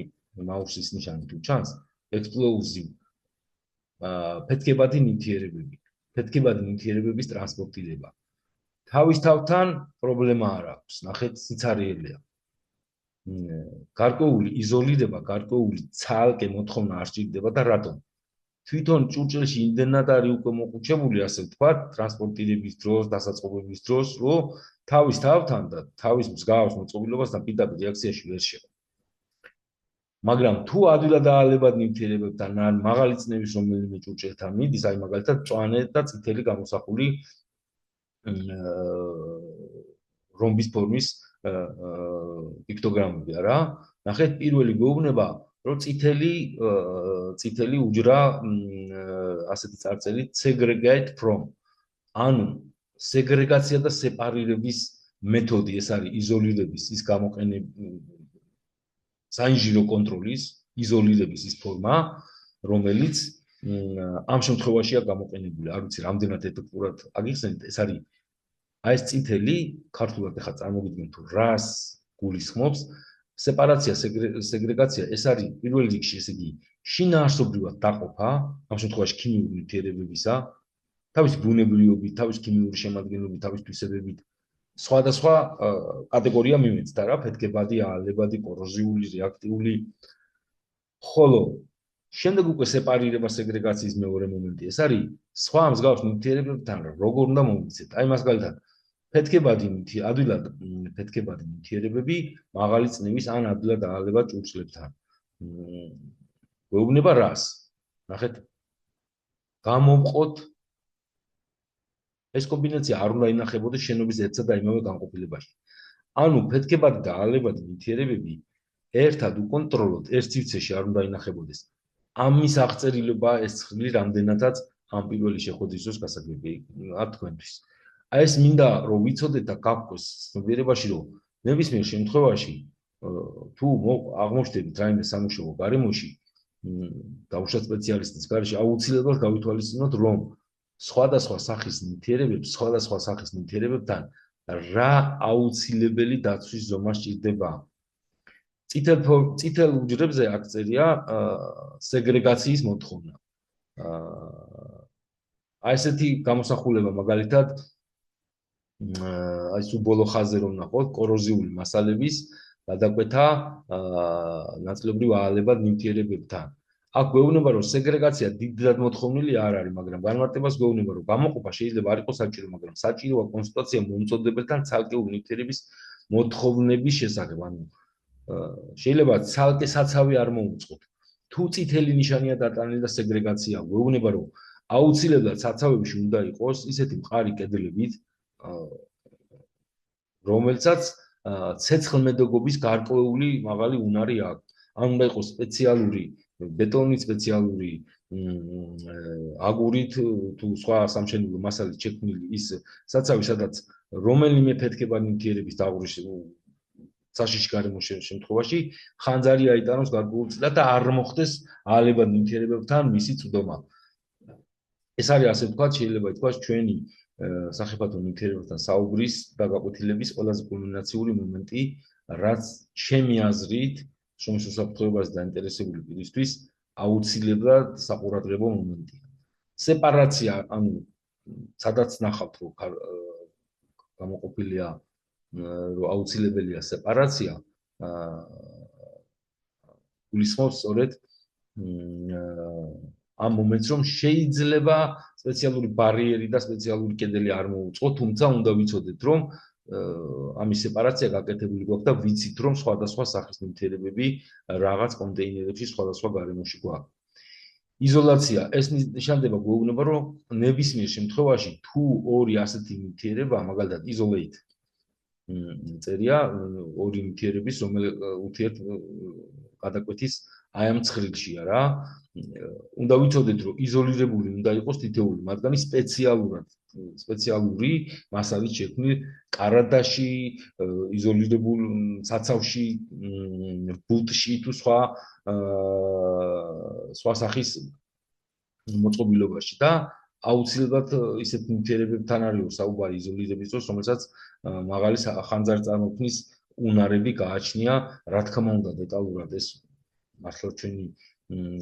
მაუსის ნიშანი თუ ჩანს ექსპლოზივ ფეთქებადი ნივთიერებების ტრანსპორტირება. თავის თავთან პრობლემა არ აქვს, ნახეთ სიცარიელია. გარკვეული იზოლირება, გარკვეული ცალკე მოთხოვნა არ სჭირდება და რატომ? თვითონ ჭურჭელში იმდენად არის უკვე მოყუჩებული, ასე ვთქვათ, ტრანსპორტირების დროს, დასაწყობების დროს, რომ თავის თავთან და თავის მსგავს მოწყობილობასთან პირდაპირ რეაქციაში ვერ შევა. მაგრამ თუ ადვილად აალებად ნივთიერებებთან ან მაღალი წნევის რომელიმე ჭურჭელთან მიდის, აი მაგალითად მწვანე და წითელი გამოსახული რომბის ფორმის პიქტოგრამები არა. ნახეთ პირველი გვეუბნება, რომ წითელი უჯრა ასეთი წარწერით segregate from. ანუ სეგრეგაცია და სეპარირების მეთოდი, ეს არის იზოლირების ის გამოყენებული საინჟინრო კონტროლის იზოლირების ის ფორმა, რომელიც ამ შემთხვევაშია გამოყენებული. არ ვიცი რამდენად ეფექტურად აგიხსენეთ, ეს არის აი ეს წითელი ქართულად ახლა წარმოგიდგენთ თუ რას გულისხმობს. სეპარაცია, სეგრეგაცია ეს არის პირველ რიგში, ესე იგი, შინაარსობრივად დაყოფა, ამ შემთხვევაში ქიმიური ნივთიერებებისა, თავის ბუნებრივობით, თავის ქიმიური შემადგენლობით, თავის თვისებებით, სხვადასხვა კატეგორია მიმეცდა რა, ფეთქებადი, აალებადი, კოროზიული, რეაქტიული. ხოლო შემდეგ უკვე სეპარირება, სეგრეგაციის მეორე მომენტი, ეს არის სხვა მსგავს ნივთიერებებთან როგორ უნდა მომიცეთ. აი მაგალითად ადვილად ფეთქებადი ნივთიერებები მაღალი წნევის ან ადვილად აალებად ჭურჭლებთან. გვეუბნება რას? ნახეთ. გამოვყოთ ეს კომბინაცია არ უნდა ინახებოდეს შენობის ერთსა და იმავე განყოფილებაში. ანუ ფეთქებადი და აალებადი ნივთიერებები ერთად უკონტროლოდ ერთ სივრცეში არ უნდა ინახებოდეს. ამის აღწერილება ეს ცხრილი რამდენადაც ამ პირველი შეხვედრის დროს გასაგებია თქვენთვის. აი ეს მინდა რომ ვიცოდეთ და გაგყვეს ცნობიერებაში, რომ ნებისმიერ შემთხვევაში თუ აღმოჩნდებით რაიმე სამუშაო გარემოში, დაუშვათ სპეციალისტის გარეშე, აუცილებლად გავითვალისწინოთ, რომ სხვადასხვა სახის ნივთიერებებთან რა აუცილებელი დაცვის ზომა სჭირდება. წითელ უჯრებზე აქ წერია სეგრეგაციის მოთხოვნა. აი ესეთი გამოსახულება მაგალითად აი სულ ბოლო ხაზზე რომ ნახოთ, კოროზიული მასალების გადაკვეთა ნაწილობრივ აალებად ნივთიერებებთან. აქ გვეუბნება, რომ სეგრეგაცია დიდად მოთხოვნილი არ არის, მაგრამ განმარტებას გვეუბნება, რომ გამოყოფა შეიძლება არ იყოს საჭირო, მაგრამ საჭიროა კონსტიტუცია მომწოდებელთან ცალკეული ნივთიერების მოთხოვნების შესახებ. ანუ შეიძლება ცალკე საცავი არ მოუწყოთ. თუ წითელი ნიშანია დატანილი და სეგრეგაცია, გვეუბნება, რომ აუცილებლად საცავებში უნდა იყოს ისეთი მყარი კედლებით, რომელსაც ცეცხლმეტყობის გარკვეული მაღალი უნარი აქვს. ან უნდა იყოს სპეციალური ბეტონით, სპეციალური აგურით თუ სხვა სამშენებლო მასალით შექმნილი ის საცავი, სადაც რომელიმე ფეთქებადი ნივთიერების დაღვრვის საშიში გარემოს შემთხვევაში ხანძარი აიტანოს გარკვეულწილად და არ მოხდეს აალებად ნივთიერებებთან მისი წვდომა. ეს არის ასე ვთქვათ, შეიძლება ითქვას ჩვენი სახიფათო ნივთიერებებთან საუბრის და გაკვეთილების ყველაზე კულმინაციური მომენტი, რაც ჩემი აზრით შრომის უსაფრთხოებას დაინტერესებული პირისთვის აუცილებლად საყურადღებო მომენტია. სეპარაცია, ანუ სადაც ნახავთ, რომ გამოყოფილია, რომ აუცილებელია სეპარაცია, გულისხმობს სწორედ ამ მომენტს, რომ შეიძლება სპეციალური ბარიერი და სპეციალური კედელი არ მოუწყო, თუმცა უნდა ვიცოდეთ, რომ ამის სეპარაცია გაკეთებული გვაქვს და ვიცით, რომ სხვადასხვა სახის ნივთიერებები რაღაც კონტეინერებში სხვადასხვა გარემოში გვაქვს. იზოლაცია, ეს ნიშნავდება გვეუბნება, რომ ნებისმიერ შემთხვევაში თუ ორი ასეთი ნივთიერება, მაგალითად isolate წერია ორი ნივთიერების, რომელიც ურთიერთ გადაკვეთის აი ამ ცხრილშია რა. უნდა ვიცოდეთ, რომ იზოლირებული უნდა იყოს თითოეული მათგანი სპეციალური მასალით შექმნილ კარადაში, იზოლირებულ საცავში, ბუტში თუ სხვა სახის მოწყობილობაში და აუცილებლად ისეთ ნივთიერებებთან არის საუბარი იზოლირების დროს, რომელსაც მაღალი ხანძარი წარმოქმნის უნარები გააჩნია, რა თქმა უნდა დეტალურად ეს მართლა ჩვენი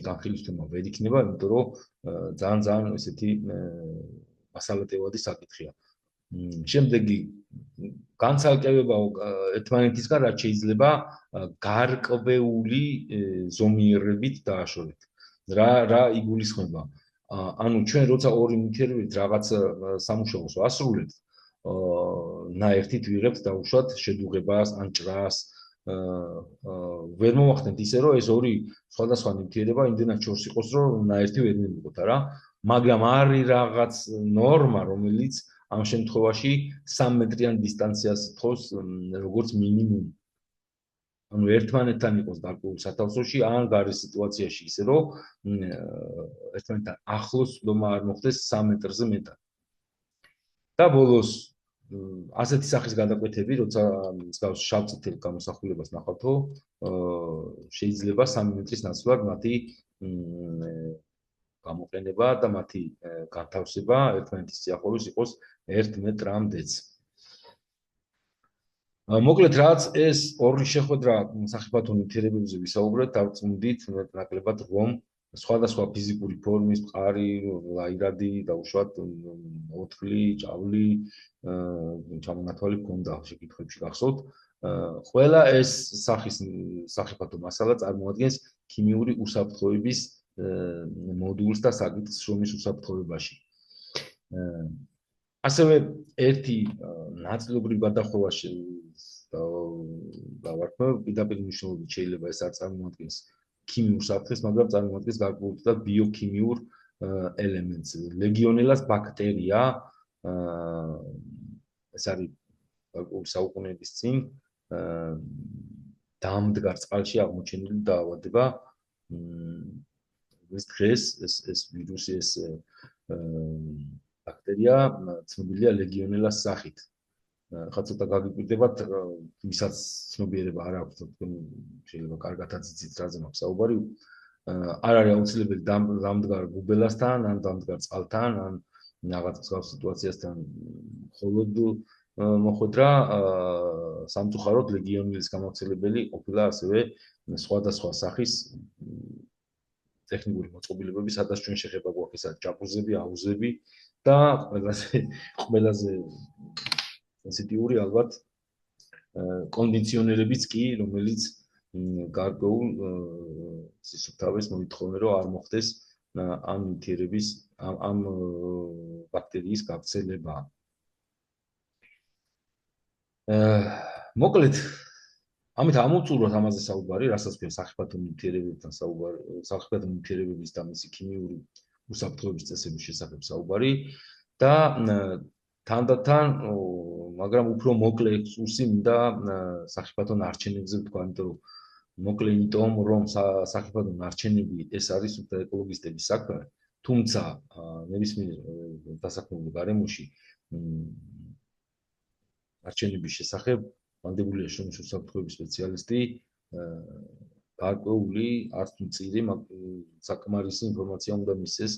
განხილვის ვერ იქნება, იმიტომ რომ ძალიან ესეთი მასალატევადი საკითხია. შემდეგი განცალკევება ერთმანეთისგან რაც შეიძლება გარკვეული ზომიერებით დააშორეთ. რა იგულისხმება? ანუ ჩვენ როცა ორი ნივთიერებით რაღაც სამუშაოს ვასრულებთ, ნაერთით ვიღებთ დაუშვათ შედუღებას ან ჭრას, ვერ მოვახდენთ ისე რომ ეს ორი სხვადასხვა ნივთიერება იმდენად შორს იყოს რომ ნაერთი ვერ მივიღოთ არა, მაგრამ არის რაღაც ნორმა, რომელიც ამ შემთხვევაში 3 მეტრიან დისტანციას თხოვს როგორც მინიმუმ. ანუ ერთმანეთთან იყოს გარკვეულ სათავსოში ან გარეს სიტუაციაში ისე რომ ერთმანეთთან ახლოს წვდომა არ მოხდეს 3 მეტრზე მეტად. და ბოლოს ასეთი სახის გადაკვეთები, როცა მსგავს შავ-წითელ გამოსახულებას ნახავთო, შეიძლება 3 მეტრის ნაცვლად მათი გამოყენება და მათი განთავსება ერთმანეთის სიახლოვეს იყოს 1 მეტრამდეც. მოკლედ რაც ეს ორი შეხვედრა სახიფათო ნივთიერებებზე ვისაუბრეთ, დავწმუნდით ნაკლებად, რომ სხვადასხვა ფიზიკური ფორმის, მყარი, აირადი, დაუშვათ ოთლი, ჭავლი, ჩამონათვალი ჰქონდა შეკითხვებში გახსოვთ. ყველა ეს სახის სახიფათო მასალა წარმოადგენს ქიმიური უსაფრთხოების მოდულს და საკითხს შრომის უსაფრთხოებაში. ასევე ერთი ნაწილობრივ გადახვევაში დავარქმევ, პირდაპირ მნიშვნელობით შეიძლება ეს არ წარმოადგენს ქიმიურ საფრთხეს, მაგრამ წარმოადგენს გარკვეულწილად ბიოქიმიურ ელემენტს. ლეგიონელას ბაქტერია, ეს არის გარკვეული საუკუნეების წინ დამდგარ წყალში აღმოჩენილი დაავადება. დღეს ეს ვირუსი, ეს ბაქტერია ცნობილია ლეგიონელას სახით. ხა ცოტა გაგიკვირდებათ, ვისაც ცნობიერება არ აქვს, თქვენ შეიძლება კარგად აციცით რაზე მაქვს საუბარი. არ არის აუცილებელი დამდგარ გუბელასთან, ან დამდგარ წყალთან, ან რაღაც მსგავს სიტუაციასთან მხოლოდ მოხვედრა სამწუხაროდ ლეგიონელის გამავრცელებელი ყოფილა ასევე სხვადასხვა სახის ტექნიკური მოწყობილებები, სადაც ჩვენ შეხება გვაქვს, ეს არის ჭაპუზები, აუზები და ყველაზე სენსიტიური ალბათ კონდიციონერებიც კი, რომელიც გარკვეულ სისუფთავეს მოითხოვენ, რომ არ მოხდეს ამ ნივთიერების, ამ ბაქტერიის გავრცელება. მოკლედ, ამით ამოვწუროთ ამაზე საუბარი, რასაც ქვია სახიფათო ნივთიერებებთან საუბარი, სახიფათო ნივთიერებების და მისი ქიმიური უსაფრთხოების წესების შესახებ საუბარი და თანდათან, მაგრამ უფრო მოკლე ექსკურსი მინდა სახიფათო ნარჩენებზე ვთქვა, იმიტომ რომ მოკლე იმიტომ, რომ სახიფათო ნარჩენები ეს არის სუფთა ეკოლოგისტების საქმე, თუმცა ნებისმიერ დასაქმებულ გარემოში ნარჩენების შესახებ ვანდებულია შრომის უსაფრთხოების სპეციალისტი გარკვეული არც მწირი საკმარისი ინფორმაცია უნდა მისცეს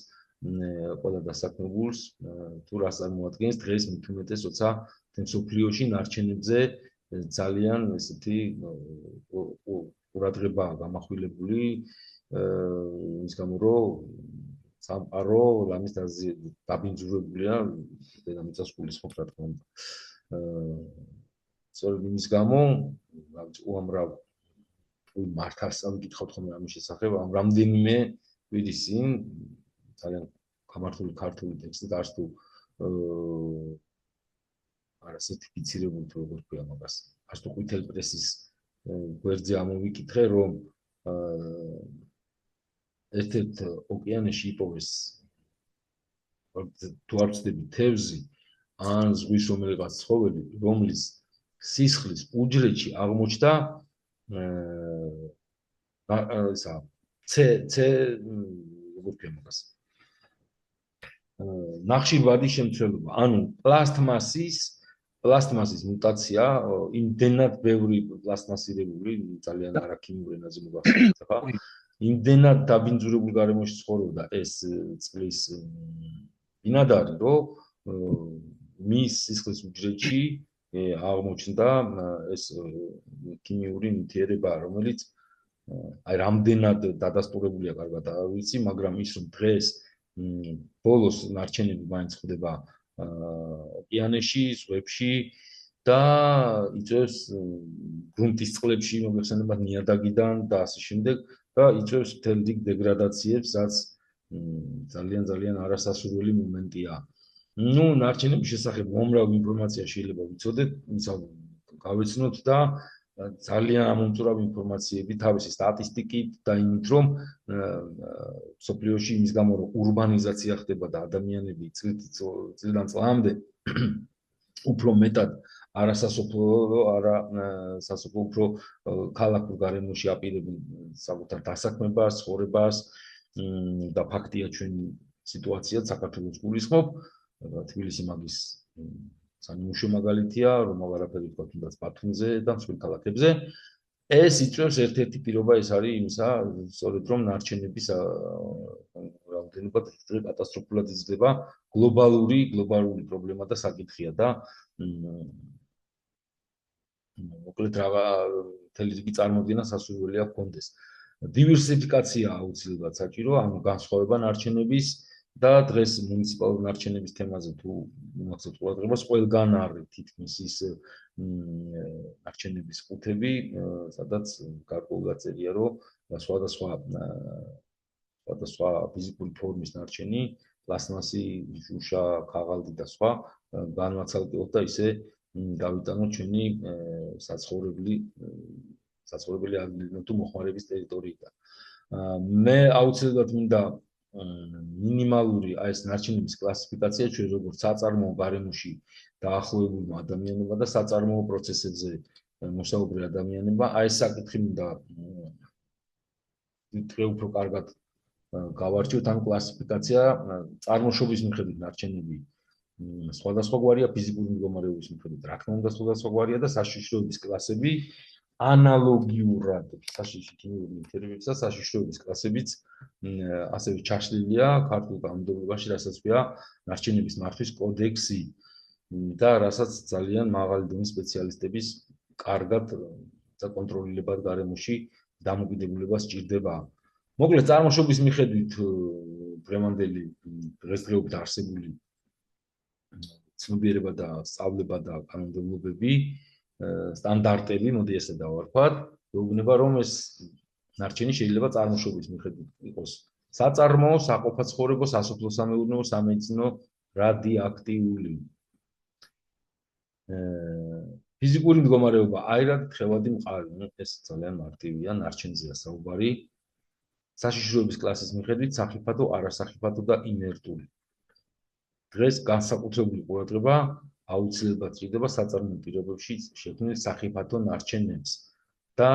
ყველა დასაქმებულს თუ რას წარმოადგენს დღეს მით უმეტეს როცა მსოფლიოში ნარჩენებზე ძალიან ესეთი ყურადღება გამახვილებული ის გამო რომ სამყარო ლამის დაბინძურებულია დედამიწას გულისხმობ რა თქმა უნდა სწორედ იმის გამო უამრავ მართავს ვიკითხავთ ხოლმე ამის შესახებ ამ რამდენიმე ვიდის წინ ძალიან გამართული ქართული ტექსტი არც თუ არასერტიფიცირებული თუ როგორ ქვია მაგას არც თუ ყვითელი პრესის გვერდზე ამოვიკითხე რომ ერთ-ერთ ოკეანეში იპოვეს თუ არ ვცდები თევზი ან ზღვის რომელიღაც ცხოველი რომლის სისხლის უჯრედში აღმოჩნდა როგორ ქვია მაგას ნახშირბადის შემცველობა ანუ პლასტმასის მუტაცია იმდენად ბევრი პლასტმასირებული ძალიან არაქიმიურ ენაზე მოგახსენებთ ხა იმდენად დაბინძურებულ გარემოში ცხოვრობდა ეს წყლის ბინადარი რომ მის სისხლის უჯრედში აღმოჩნდა ეს ქიმიური ნივთიერება რომელიც აი რამდენად დადასტურებულია კარგად არ ვიცი მაგრამ ის რომ დღეს ბოლოს ნარჩენები მაინც ხდება ოკეანეში, ზღვებში და იწვევს გრუნტის წყლებში მოიხსენებათ ნიადაგიდან და ასე შემდეგ და იწვევს მთელ რიგ დეგრადაციებს რაც ძალიან არასასურველი მომენტია. ნუ ნარჩენების შესახებ უამრავ ინფორმაცია შეიძლება ვიცოდეთ, გავეცნოთ და ძალიან ამომწურავი ინფორმაციები თავისი სტატისტიკით და იმით რომ სოფლიოში იმის გამო რომ ურბანიზაცია ხდება და ადამიანები წლიდან წლამდე უფრო მეტად არასასოფლო უფრო ქალაქურ გარემოში აპირებენ საკუთარ დასაქმებას, ცხოვრებას და ფაქტია ჩვენი სიტუაცია საქართველოს გულისხმობ თბილისი მაგის სამიმუშო მაგალითია, რომ აღარაფერი თქვა თუნდაც ბათუმზე და მსხვილ ქალაქებზე. ეს იწვევს ერთ-ერთი პირობა ეს არის იმისა, სწორედ რომ ნარჩენების რაოდენობა დღე კატასტროფულად იზრდება, გლობალური პრობლემა და საკითხია და მოკლედ რაღა მთელი რიგი წარმოდგენა სასურველია ჰქონდეს. დივერსიფიკაცია აუცილებლად საჭირო, ანუ განსხვავება ნარჩენების და დღეს მუნიციპალური ნარჩენების თემაზე თუ მოგცეთ ყურადღებას, ყველგან არის თითქმის ის ნარჩენების ყუთები, სადაც გარკვეულად წერია, რომ სხვადასხვა ფიზიკური ფორმის ნარჩენი, პლასტმასი, ჟუშა, ქაღალდი და სხვა განმაცალკეოთ და ისე გავიტანოთ ჩვენი საცხოვრებელი ადგილიდან თუ მოხმარების ტერიტორიიდან. მე აუცილებლად მინდა მინიმალური ეს ნარჩენების კლასიფიკაცია ჩვენ როგორც საწარმოო გარემოში დაახლოებულმა ადამიანებმა და საწარმოო პროცესებზე მოსაუბრე ადამიანებმა ეს საკითხი მინდა დღე უფრო კარგად გავარჩიოთ ამ კლასიფიკაცია წარმოშობის მიხედვით ნარჩენები სხვადასხვაგვარია ფიზიკური მდგომარეობის მიხედვით რა თქმა უნდა სხვადასხვაგვარია და საშიშროების კლასები ანალოგიურად საშიშროების ნივთიერებებისა და საშიშროების კლასებიც ასევე ჩაშლილია ქართულ კანონმდებლობაში, რასაც ქვია ნარჩენების მართვის კოდექსი და რასაც ძალიან მაღალი დონის სპეციალისტების კარგად და კონტროლილებად გარემოში დამოკიდებულება სჭირდება. მოკლედ წარმოშობის მიხედვით დღევანდელი დღესდღეობით არსებული ცნობიერება და სწავლება და კანონმდებლობები სტანდარტები, მოდი ესე დავარქვათ, გვეუბნება რომ ეს ნარჩენი შეიძლება წარმოშობის მიხედვით იყოს საწარმოო, საყოფაცხოვრებო, სასოფლო-სამეურნეო, სამედიცინო, რადიოაქტიული. ფიზიკური მდგომარეობა აირად, თხევადი მყარი, ეს ძალიან მარტივია, ნარჩენზეა საუბარი. საშიშროების კლასის მიხედვით სახიფათო, არასახიფათო და ინერტული. დღეს განსაკუთრებული ყურადღება აუცილებლად სჭირდება საწარმოო პირობებში შექმნილ სახიფათო ნარჩენებს და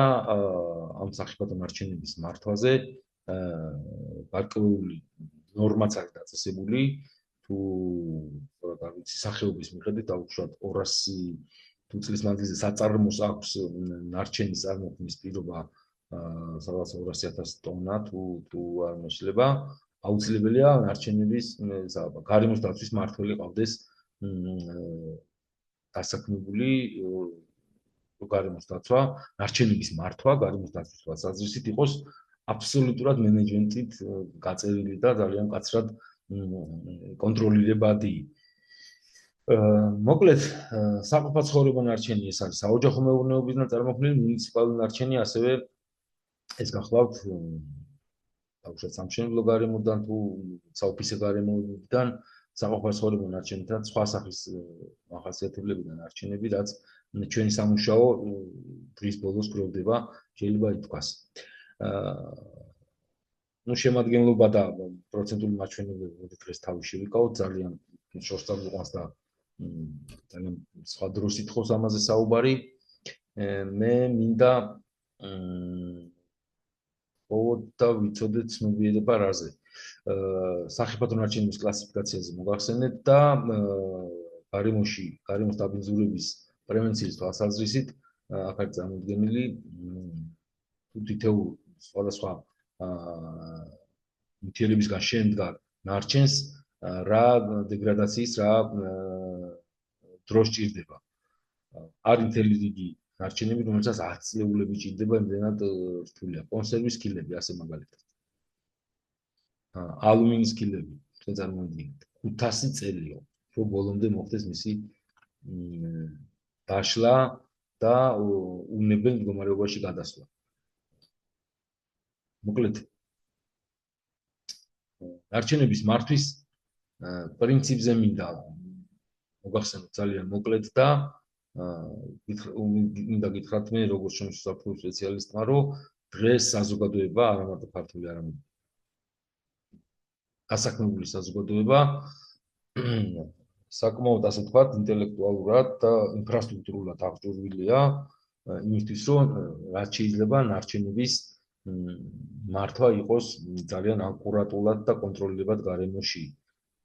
ამ სახიფათო ნარჩენების მართვაზე გარკვეული ნორმაც არის დაწესებული თუ რა ვიცი სახეობის მიხედვით აუშვათ 200 თუ წლის მანძილზე საწარმოს აქვს ნარჩენის წარმოქმნის პირობა სადღაც 200,000 ტონა თუ არ მეშლება, აუცილებელია ნარჩენების გარემოს დაცვის მმართველი ყავდეს დასაქმებული გარემოს დაცვა, ნარჩენების მართვა, გარემოს დაცვის თვალსაზრისით იყოს აბსოლუტურად მენეჯმენტით გაწერილი და ძალიან მკაცრად კონტროლირებადი. მოკლედ, საყოფაცხოვრებო ნარჩენი ეს არის საოჯახო მეურნეობისგან წარმოქმნილი მუნიციპალური ნარჩენი, ასევე ეს გახლავთ ბავშვად სამშენებლო გარემოდან თუ საოფისე გარემოდან საყოფაცხოვრებო ნარჩენთან სხვა სახის მახასიათებლებიდან ნარჩენები, რაც ჩვენი სამუშაო დღის ბოლოს გროვდება, შეიძლება ითქვას. შემადგენლობა და პროცენტული მაჩვენებლები დღეს თავი შევიკავოთ, ძალიან შორს წამოყვანს და ძალიან სხვა დროს ითხოვს ამაზე საუბარი. მე მინდა და ვიცოდეთ ცნობიერება რაზე. სახიფათო ნარჩენების კლასიფიკაციაზე მოგახსენეთ და გარემოს დაბინძურების პრევენციის თვალსაზრისით აქ არის წარმოდგენილი თითოეულ სხვადასხვა ნივთიერებისგან შემდგარ ნარჩენს რა დეგრადაციის რა დრო სჭირდება. არის მთელი რიგი ნარჩენები, რომელსაც 10 წლეულები ჭირდება, იმდენად რთულია. კონსერვის ქილები, ასე მაგალითად. ალუმინის ქილები, თქვენ წარმოიდგინეთ, 500 წელიო, რომ ბოლომდე მოხდეს მისი დაშლა და უნებელ მდგომარეობაში გადასვლა. მოკლედ, ნარჩენების მართვის პრინციპზე მინდა მოგახსენოთ ძალიან მოკლედ და მინდა გითხრათ მე როგორც ჩვენი საფუძვლის სპეციალისტმა, რომ დღეს საზოგადოება არა მარტო ქართული, არამედ დასაქმებული საზოგადოება საკმაოდ ასე ვთქვათ ინტელექტუალურად და ინფრასტრუქტურულად აღჭურვილია იმისთვის, რომ რაც შეიძლება ნარჩენების მართვა იყოს ძალიან აკურატულად და კონტროლირებად გარემოში.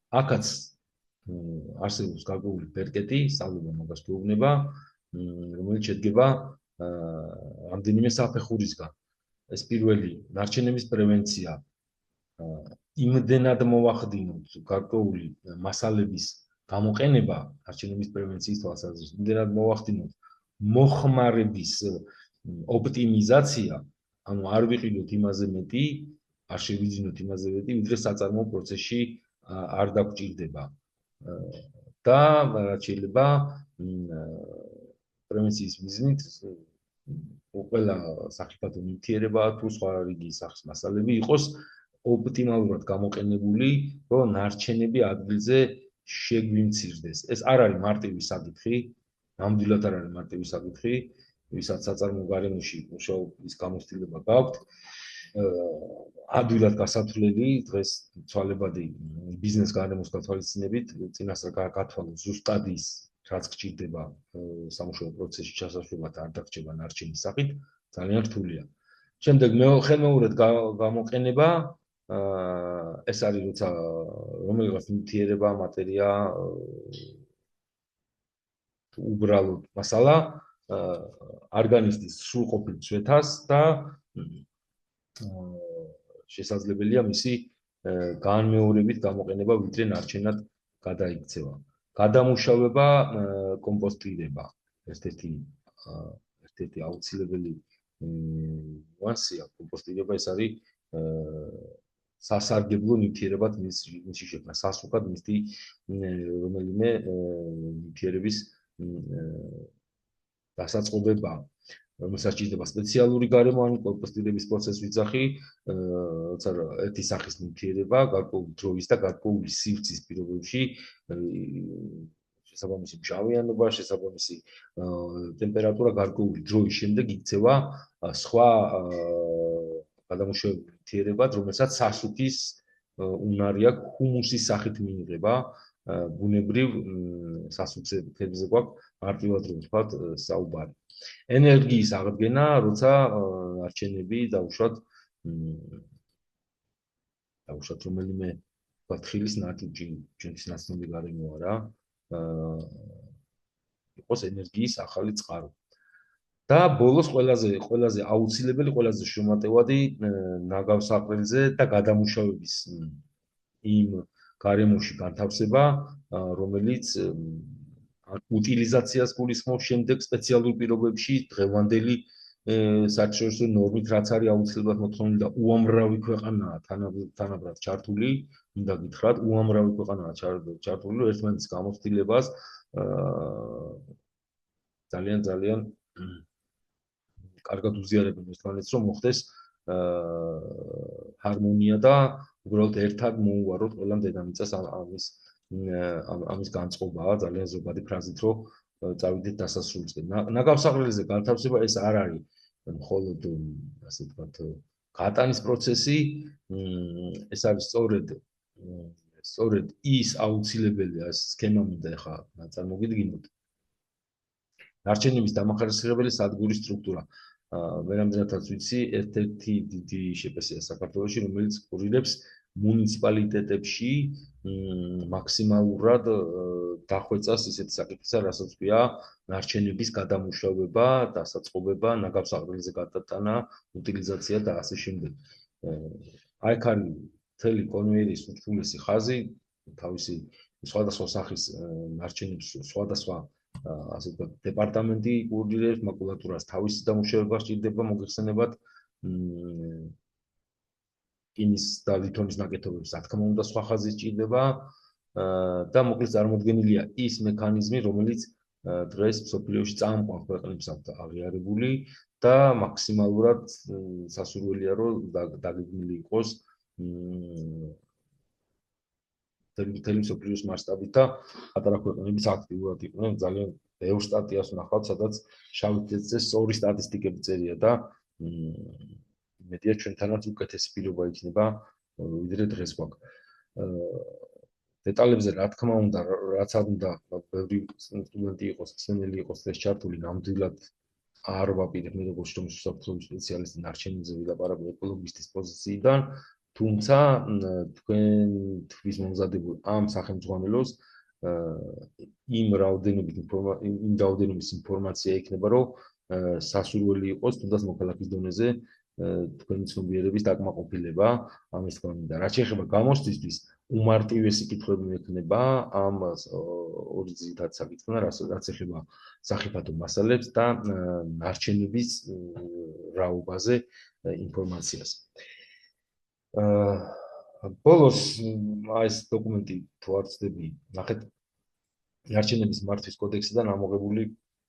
აქაც არსებობს გარკვეული ბერკეტი, სწავლება მაგას გვეუბნება, რომელიც შედგება რამდენიმე საფეხურისგან. ეს პირველი, ნარჩენების პრევენცია. იმდენად მოვახდინოთ გარკვეული მასალების გამოყენება ნარჩენების პრევენციის თვალსაზრისით, იმდენად მოვახდინოთ მოხმარების ოპტიმიზაცია, ანუ არ ვიყიდოთ იმაზე მეტი, არ შევიძინოთ იმაზე მეტი, ვიდრე საწარმოო პროცესში არ დაგვჭირდება. და რაც შეიძლება პრევენციის მიზნით ყველა სახიფათო ნივთიერება თუ სხვა რიგი სახის მასალები იყოს ოპტიმალურად გამოყენებული, რომ ნარჩენები ადგილზე შეგვიმცირდეს. ეს არ არის მარტივი საკითხი, ნამდვილად არ არის მარტივი საკითხი, ვისაც საწარმოო გარემოში მუშაობის გამოცდილება გაქვთ. ადვილად გასათვლელი დღეს ცვალებადი ბიზნეს გარემოს გათვალისწინებით, წინასწარ გათვალო ზუსტად ის, რაც გჭირდება სამუშაო პროცესში ჩასასვლელად არ დაგჭირდება ნარჩენის სახით, ძალიან რთულია. შემდეგ ხელმეორედ გამოყენება ეს არის როცა რომელიღაც ნივთიერება, მატერია უბრალოდ მასალა ორგანიზმის სრულყოფილ ცვეთას და შესაძლებელია მისი განმეორებით გამოყენება ვიდრე ნარჩენად გადაიქცევა. გადამუშავება, კომპოსტირება ერთ-ერთი აუცილებელი ნიუანსია. კომპოსტირება ეს არის სასარგებლო ნივთიერებად მისი შექმნა, სასუქად მისდი რომელიმე ნივთიერების დასაწყობება, რომელსაც ჭირდება სპეციალური გარემო, ანუ კომპოსტირების პროცესის ვიძახი, როცა ერთი სახის ნივთიერება გარკვეული დროის და გარკვეული სივრცის პირობებში შესაბამისი მჟავიანობა, შესაბამისი ტემპერატურა გარკვეული დროის შემდეგ იქცევა სხვა გადამუშავებული ნივთიერებად, რომელსაც სასუქის უნარი აქვს ჰუმუსის სახით მიიღება, ბუნებრივ სასუქებზე გვაქვს მარტივად რომ ვთქვათ საუბარი. ენერგიის აღდგენა, როცა ნარჩენები დაუშვათ რომელიმე თხილის ნაწილში ჩვენთვის ნაცნობი გარემოა რა. იყოს ენერგიის ახალი წყარო. და ბოლოს ყველაზე აუცილებელი, ყველაზე შემატევადი ნაგავსაყრელზე და გადამუშავების იმ გარემოში განთავსება, რომელიც უტილიზაციას გულისხმობს შემდეგ სპეციალურ პირობებში დღევანდელი საერთაშორისო ნორმით, რაც არის აუცილებლად მოთხოვნილი და უამრავი ქვეყანაა თანაბრად ჩართული, მინდა გითხრათ, უამრავი ქვეყანაა ჩართული, ერთმანეთის გამოცდილებას ძალიან კარგად უზიარებენ ერთმანეთს, რომ მოხდეს ჰარმონია და უბრალოდ ერთად მოუვაროთ ყველამ დედამიწას ამის განწყობაა ძალიან ზოგადი ფრაზით, რომ წავიდეთ დასასრულისკენ. ნაგავსაყრელზე განთავსება ეს არ არის მხოლოდ ასე ვთქვათ გატანის პროცესი, ეს არის სწორედ ის აუცილებელი სქემა მინდა ახლა წარმოგიდგინოთ. ნარჩენების დამახასიათებელი სადგურის სტრუქტურა. მე რამდენადაც ვიცი, ერთ-ერთი დიდი შეფასია საქართველოში, რომელიც კურირებს მუნიციპალიტეტებში მაქსიმალურად დახვეწას ისეთი საკითხისა, რასაც ქვია ნარჩენების გადამუშავება, დასაწყობება, ნაგავსაყრელზე გადატანა, უტილიზაცია და ასე შემდეგ. აი აქ არის მთელი კონვეიერის ურთულესი ხაზი, თავისი სხვადასხვა სახის ნარჩენებს სხვადასხვა ასე ვთქვათ, დეპარტამენტი კურირებს მაკულატურას, თავისი დამუშავება სჭირდება მოგეხსენებათ რკინის და ლითონის ნაკეთობებს, რა თქმა უნდა, სხვა ხაზი სჭირდება და მოკლედ წარმოდგენილია ის მექანიზმი, რომელიც დღეს მსოფლიოში წამყვან ქვეყნებს აქვთ აღიარებული და მაქსიმალურად სასურველია, რომ დაგეგმილი იყოს მთელი მსოფლიოს მასშტაბით და პატარა ქვეყნებიც აქტიურად იყვნენ, ძალიან ბევრ სტატიას ვნახავთ, სადაც შავი თეთრზე სწორი სტატისტიკები წერია და იმედია ჩვენთანაც უკეთესი პირობა იქნება, ვიდრე დღეს გვაქვს. დეტალებზე რა თქმა უნდა, რაც არ უნდა, ბევრი სტუდენტი იყოს, ხსენელი იყოს დღეს ჩართული, ნამდვილად არ ვაპირებ მე როგორც შრომის უსაფრთხოების სპეციალისტი ნარჩენებზე ვილაპარაკო ეკოლოგისტის პოზიციიდან, თუმცა თქვენთვის მომზადებულ ამ სახელმძღვანელოს იმ რაოდენობის ინფორმაცია იქნება, რომ სასურველი იყოს, თუნდაც მოქალაქის დონეზე თქვენი ცნობიერების დაკმაყოფილება ამის თქმა უნდა. რაც შეეხება გამოცდისთვის, უმარტივესი კითხვები მექნება ამ ორი ძირითადი საკითხიდან, რაც ეხება სახიფათო მასალებს და ნარჩენების რაობაზე ინფორმაციას. ბოლოს ეს დოკუმენტი თუ არ ვცდები, ნახეთ ნარჩენების მართვის კოდექსიდან ამოღებული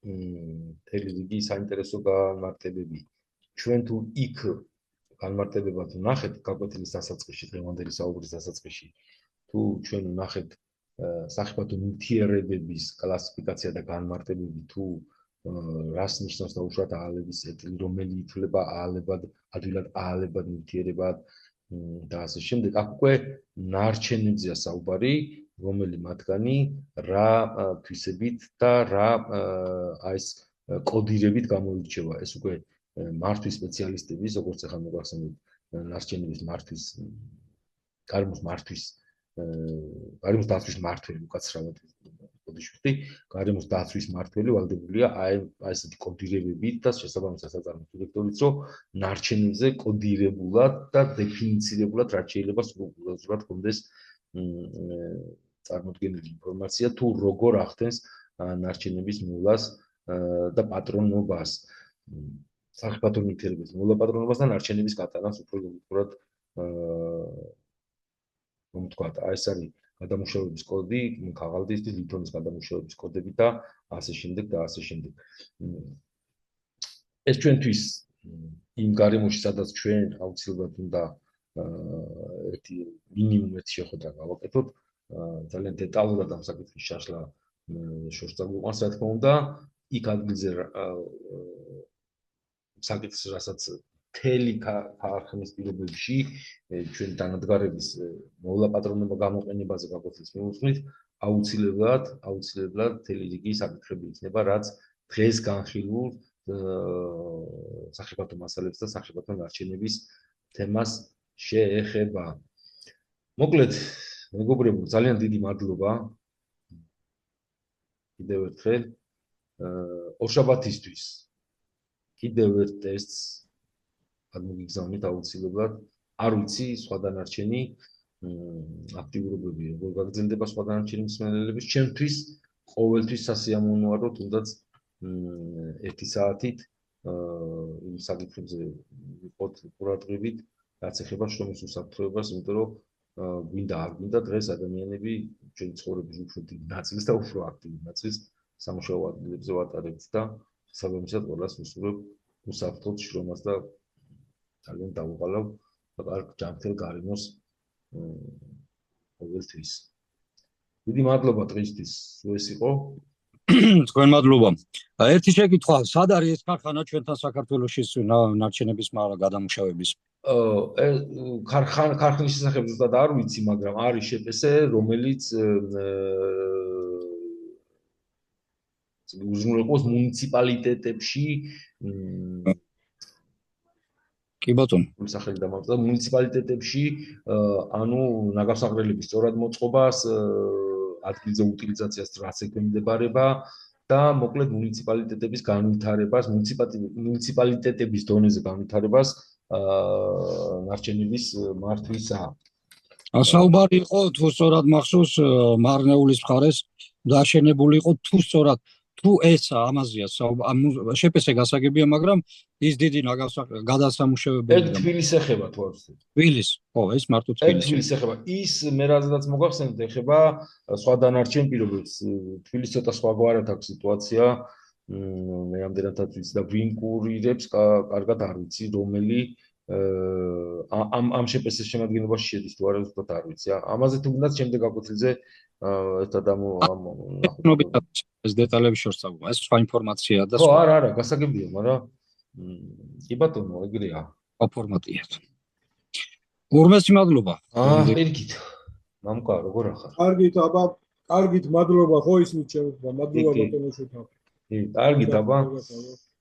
მთელი რიგი საინტერესო განმარტებები. ჩვენ თუ იქ განმარტებებად ვნახეთ გაკვეთილის დასაწყისში, დღევანდელი საუბრის დასაწყისში, თუ ჩვენ ვნახეთ სახიფათო ნივთიერებების კლასიფიკაცია და განმარტებები, თუ რას ნიშნავს დაუშვათ აალების ეტილი, რომელი ითვლება ადვილად აალებად ნივთიერებად და ასე შემდეგ. აქ უკვე ნარჩენებზეა საუბარი, რომელი მათგანი რა თვისებით და რა ეს კოდირებით გამოირჩევა. ეს უკვე მართვის სპეციალისტების, როგორც ახლა მოგახსენებთ, ნარჩენების მართვის, გარემოს დაცვის მმართველი, უკაცრავად ბოდიშვიხტი, გარემოს დაცვის მმართველი ვალდებულია აი ესეთი კოდირებებით და შესაბამისად საწარმოო დირექტორიც, რომ ნარჩენებზე კოდირებულად და დეფინიცირებულად რაც შეიძლება სრულად ჰქონდეს წარმოდგენილი ინფორმაცია თუ როგორ ახდენს ნარჩენების მოვლას და პატრონობას. სახიფათო ნივთიერების მოლაპატრონობას და ნარჩენების გატანას უფრო ლოგიკურად რომ ვთქვათ, ეს არის გადამუშავების კოდი, ქაღალდის ლითონის გადამუშავების კოდები და ასე შემდეგ და ასე შემდეგ. ეს ჩვენთვის იმ გარემოში, სადაც ჩვენ აუცილებლად უნდა მინიმუმ ერთი შეხვედრა გავაკეთოთ, ძალიან დეტალურად ამ საკითხის შაშლა შორს წაგვიყვანს, რა თქმა უნდა, იქ ადგილზე საკითხს, რასაც მთელი ქარხნის პირობებში ჩვენ დანადგარების მოლაპატრონება გამოყენებაზე გაკვეთილს მიუძღვნით, აუცილებლად მთელი რიგი საკითხები იქნება, რაც დღეს განხილულ სახიფათო მასალებს და სახიფათო ნარჩენების თემას შეეხება. მოკლედ, მეგობრებო, ძალიან დიდი მადლობა კიდევ ერთხელ ორშაბათისთვის კიდევ ერთ ტესტს გადმოგიგზავნით აუცილებლად. არ ვიცი, სხვა დანარჩენი აქტიურობები როგორ გაგრძელდება სხვა დანარჩენი მსმენელების. ჩემთვის ყოველთვის სასიამოვნოა, რომ თუნდაც 1 საათით იმ საკითხებზე ვიყოთ ყურადღებით, რაც ეხება შრომის უსაფრთხოებას, იმიტომ რომ გვინდა არ გვინდა დღეს ადამიანები ჩვენი ცხოვრების უფრო დიდ ნაწილს და უფრო აქტიურ ნაწილს სამუშაო ადგილებზე ვატარებთ და საბოლოოდ ყველას ვუსურვებ უსაფრთხოდ შრომას და ძალიან დავუყალავ კარგ ჯანმრთელ გარემოს ყოველთვის. დიდი მადლობა დღისთვის, ეს იყო. თქვენ მადლობა. ერთი შეკითხვა, სად არის ეს ქარხანა ჩვენთან საქართველოში ნარჩენების გადამუშავების? ქარხნის შესახებ ზუსტად არ ვიცი, მაგრამ არის შპს, რომელიც უზრუნველყოფს მუნიციპალიტეტებში კი ბატონო. სახელი დამავწდა მუნიციპალიტეტებში, ანუ ნაგავსაღრელების სწორად მოწყობას, ადგილზე უტილიზაციას რაც ექვემდებარება და მოკლედ მუნიციპალიტეტების განვითარებას, მუნიციპალიტეტების დონეზე განვითარებას ნარჩენების მართვისა. საუბარი იყო თუ სწორად მახსოვს მარნეულის მხარეს დაშენებული იყო თუ სწორად თუ ესა ამაზეა შპს გასაგებია, მაგრამ ის დიდი გადასამუშავებელი ეგ თბილის ეხება თუ არ ვიცი. თბილის, ხო, ეს მარტო თბილის ეხება. ის მე რაზედაც მოგახსენეთ ეხება სხვა დანარჩენ პირობებს. თბილის ცოტა სხვაგვარად აქვს სიტუაცია. მე ამდენადაც ვიცი და ვინ კურირებს, კარგად არ ვიცი, რომელი ამ შპს-ის შემადგენლობაში შედის თუ არა, ზუსტად არ ვიცი. ამაზე თუნდაც შემდეგ აკვეთილზე ერთად ეს დეტალები შორს წაგვმა. ეს სხვა ინფორმაციაა და სხვა. არა, გასაგებია, მაგრამ კი ბატონო, ეგრეა. ფორმატია. ურმესი მადლობა. პირიქით. მამკა, როგორ ახარ? კარგით, აბა, კარგით, მადლობა, ხო ისმით შემოხდა. მადლობა ბატონო შუთა. კარგით, აბა.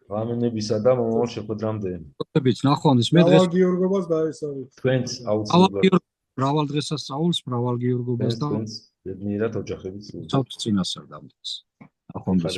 რამენებისა და მომავალ შეხვედრამდე. ხოთებით, ნახვამდის მე დღეს გიორგობას დაესწრებით. თქვენს აუცილებლად. მრავალ დღესასწაულს, მრავალ გიორგობას და ბედნიერად ოჯახებით სულ. წინასწარ დამდგეს. ნახვამდის.